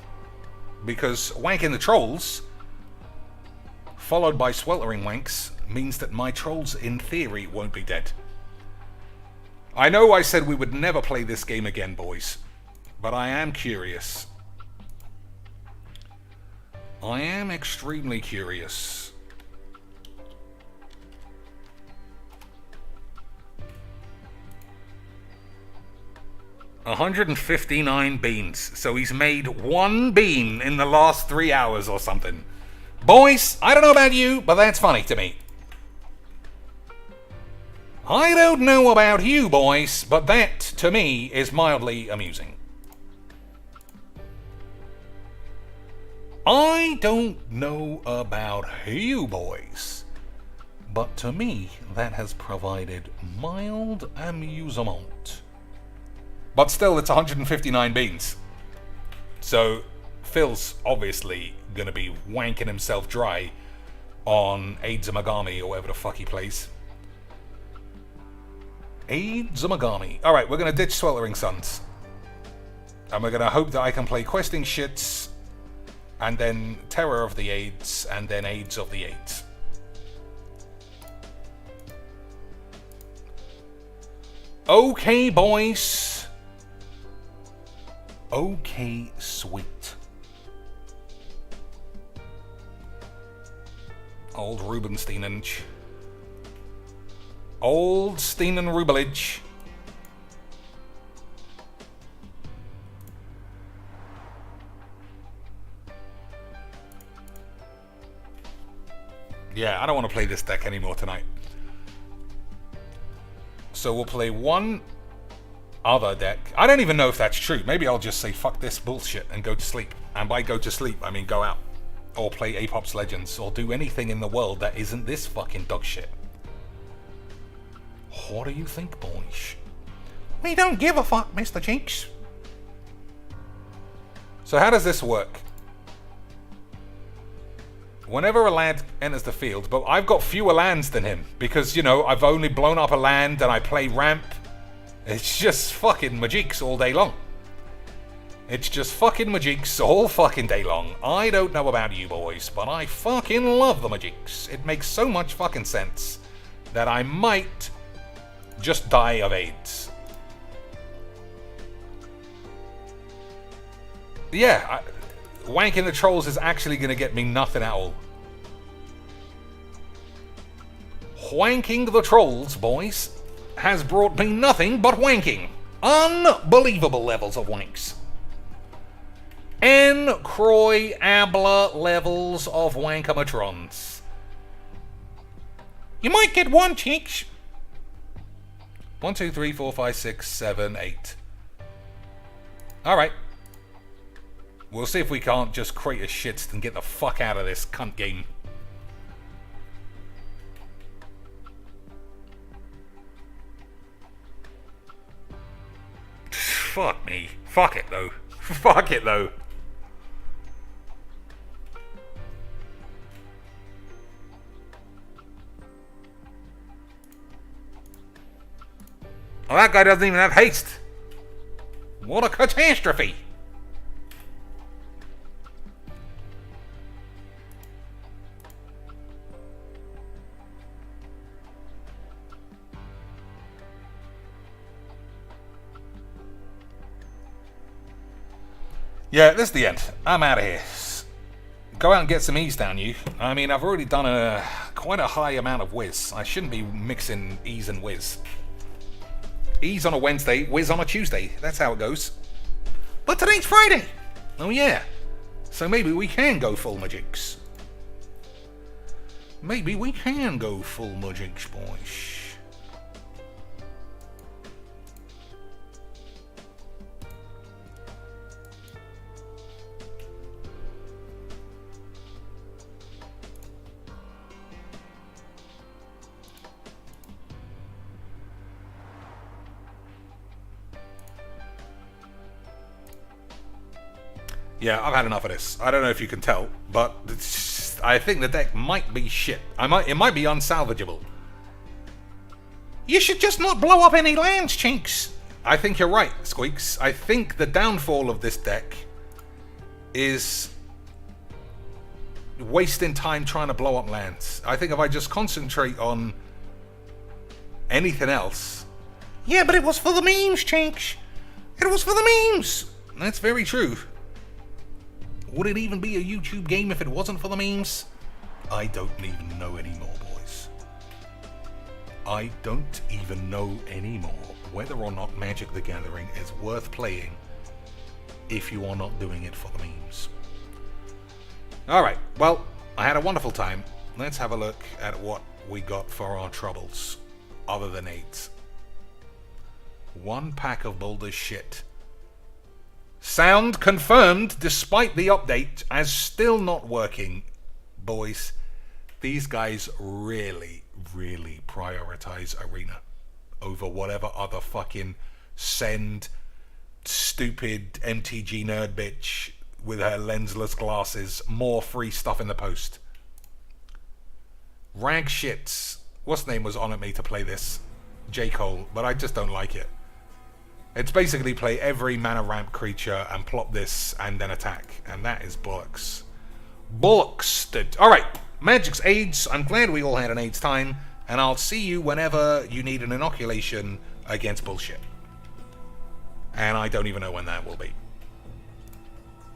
Because Wanking the Trolls, followed by Sweltering Wanks, means that my trolls, in theory, won't be dead. I know I said we would never play this game again, boys. But I am curious. I am extremely curious. $159 beans. So he's made 1 bean in the last 3 hours or something. Boys, I don't know about you, but that's funny to me. I don't know about you, boys, but that, to me, is mildly amusing. I don't know about you, boys, but to me, that has provided mild amusement. But still, it's 159 beans. So, Phil's obviously gonna be wanking himself dry on Aids Amagami or whatever the fuck he plays. Aids Amagami. Alright, we're gonna ditch Sweltering Suns. And we're gonna hope that I can play Questing Shits, and then Terror of the Aids, and then Aids of the Aids. Okay, boys. Okay, sweet. Old Rubensteinage. Old Steen and Rubelage. Yeah, I don't want to play this deck anymore tonight. So we'll play one other deck. I don't even know if that's true. Maybe I'll just say fuck this bullshit and go to sleep. And by go to sleep, I mean go out. Or play Apops Legends. Or do anything in the world that isn't this fucking dog shit. What do you think, boys? We don't give a fuck, Mr. Cheeks. So how does this work? Whenever a lad enters the field, but I've got fewer lands than him because, you know, I've only blown up a land and I play ramp. It's just fucking Majiks all day long. It's just fucking Majiks all fucking day long. I don't know about you boys, but I fucking love the Majiks. It makes so much fucking sense that I might just die of AIDS. Yeah, wanking the trolls is actually going to get me nothing at all. Wanking the trolls, boys, has brought me nothing but wanking. Unbelievable levels of wanks. Incroyable levels of wankamatrons. You might get one, cheeks. 1, 2, 3, 4, 5, 6, 7, 8. Alright. We'll see if we can't just create a shits and get the fuck out of this cunt game. Fuck me. Fuck it though. Fuck it though. Oh, that guy doesn't even have haste. What a catastrophe. Yeah, this is the end. I'm out of here. Go out and get some ease down, you. I mean, I've already done quite a high amount of whiz. I shouldn't be mixing ease and whiz. Ease on a Wednesday, whiz on a Tuesday. That's how it goes. But today's Friday. Oh yeah. So maybe we can go full Majiks. Maybe we can go full Majiks, boys. Yeah, I've had enough of this. I don't know if you can tell, but I think the deck might be shit. It might be unsalvageable. You should just not blow up any lands, Chinks. I think you're right, Squeaks. I think the downfall of this deck is wasting time trying to blow up lands. I think if I just concentrate on anything else... Yeah, but it was for the memes, Chinks. It was for the memes. That's very true. Would it even be a YouTube game if it wasn't for the memes? I don't even know anymore, boys. I don't even know anymore whether or not Magic the Gathering is worth playing if you are not doing it for the memes. Alright, well, I had a wonderful time. Let's have a look at what we got for our troubles, other than 8. 1 pack of Boulder shit. Sound confirmed despite the update as still not working. Boys, these guys really, really prioritize Arena over whatever other fucking send stupid MTG nerd bitch with her lensless glasses more free stuff in the post. Rag shits. What's name was on at me to play this? J. Cole, but I just don't like it. It's basically play every mana ramp creature and plop this and then attack. And that is bollocks. Bollocks. Alright, Magic's AIDS. I'm glad we all had an AIDS time. And I'll see you whenever you need an inoculation against bullshit. And I don't even know when that will be.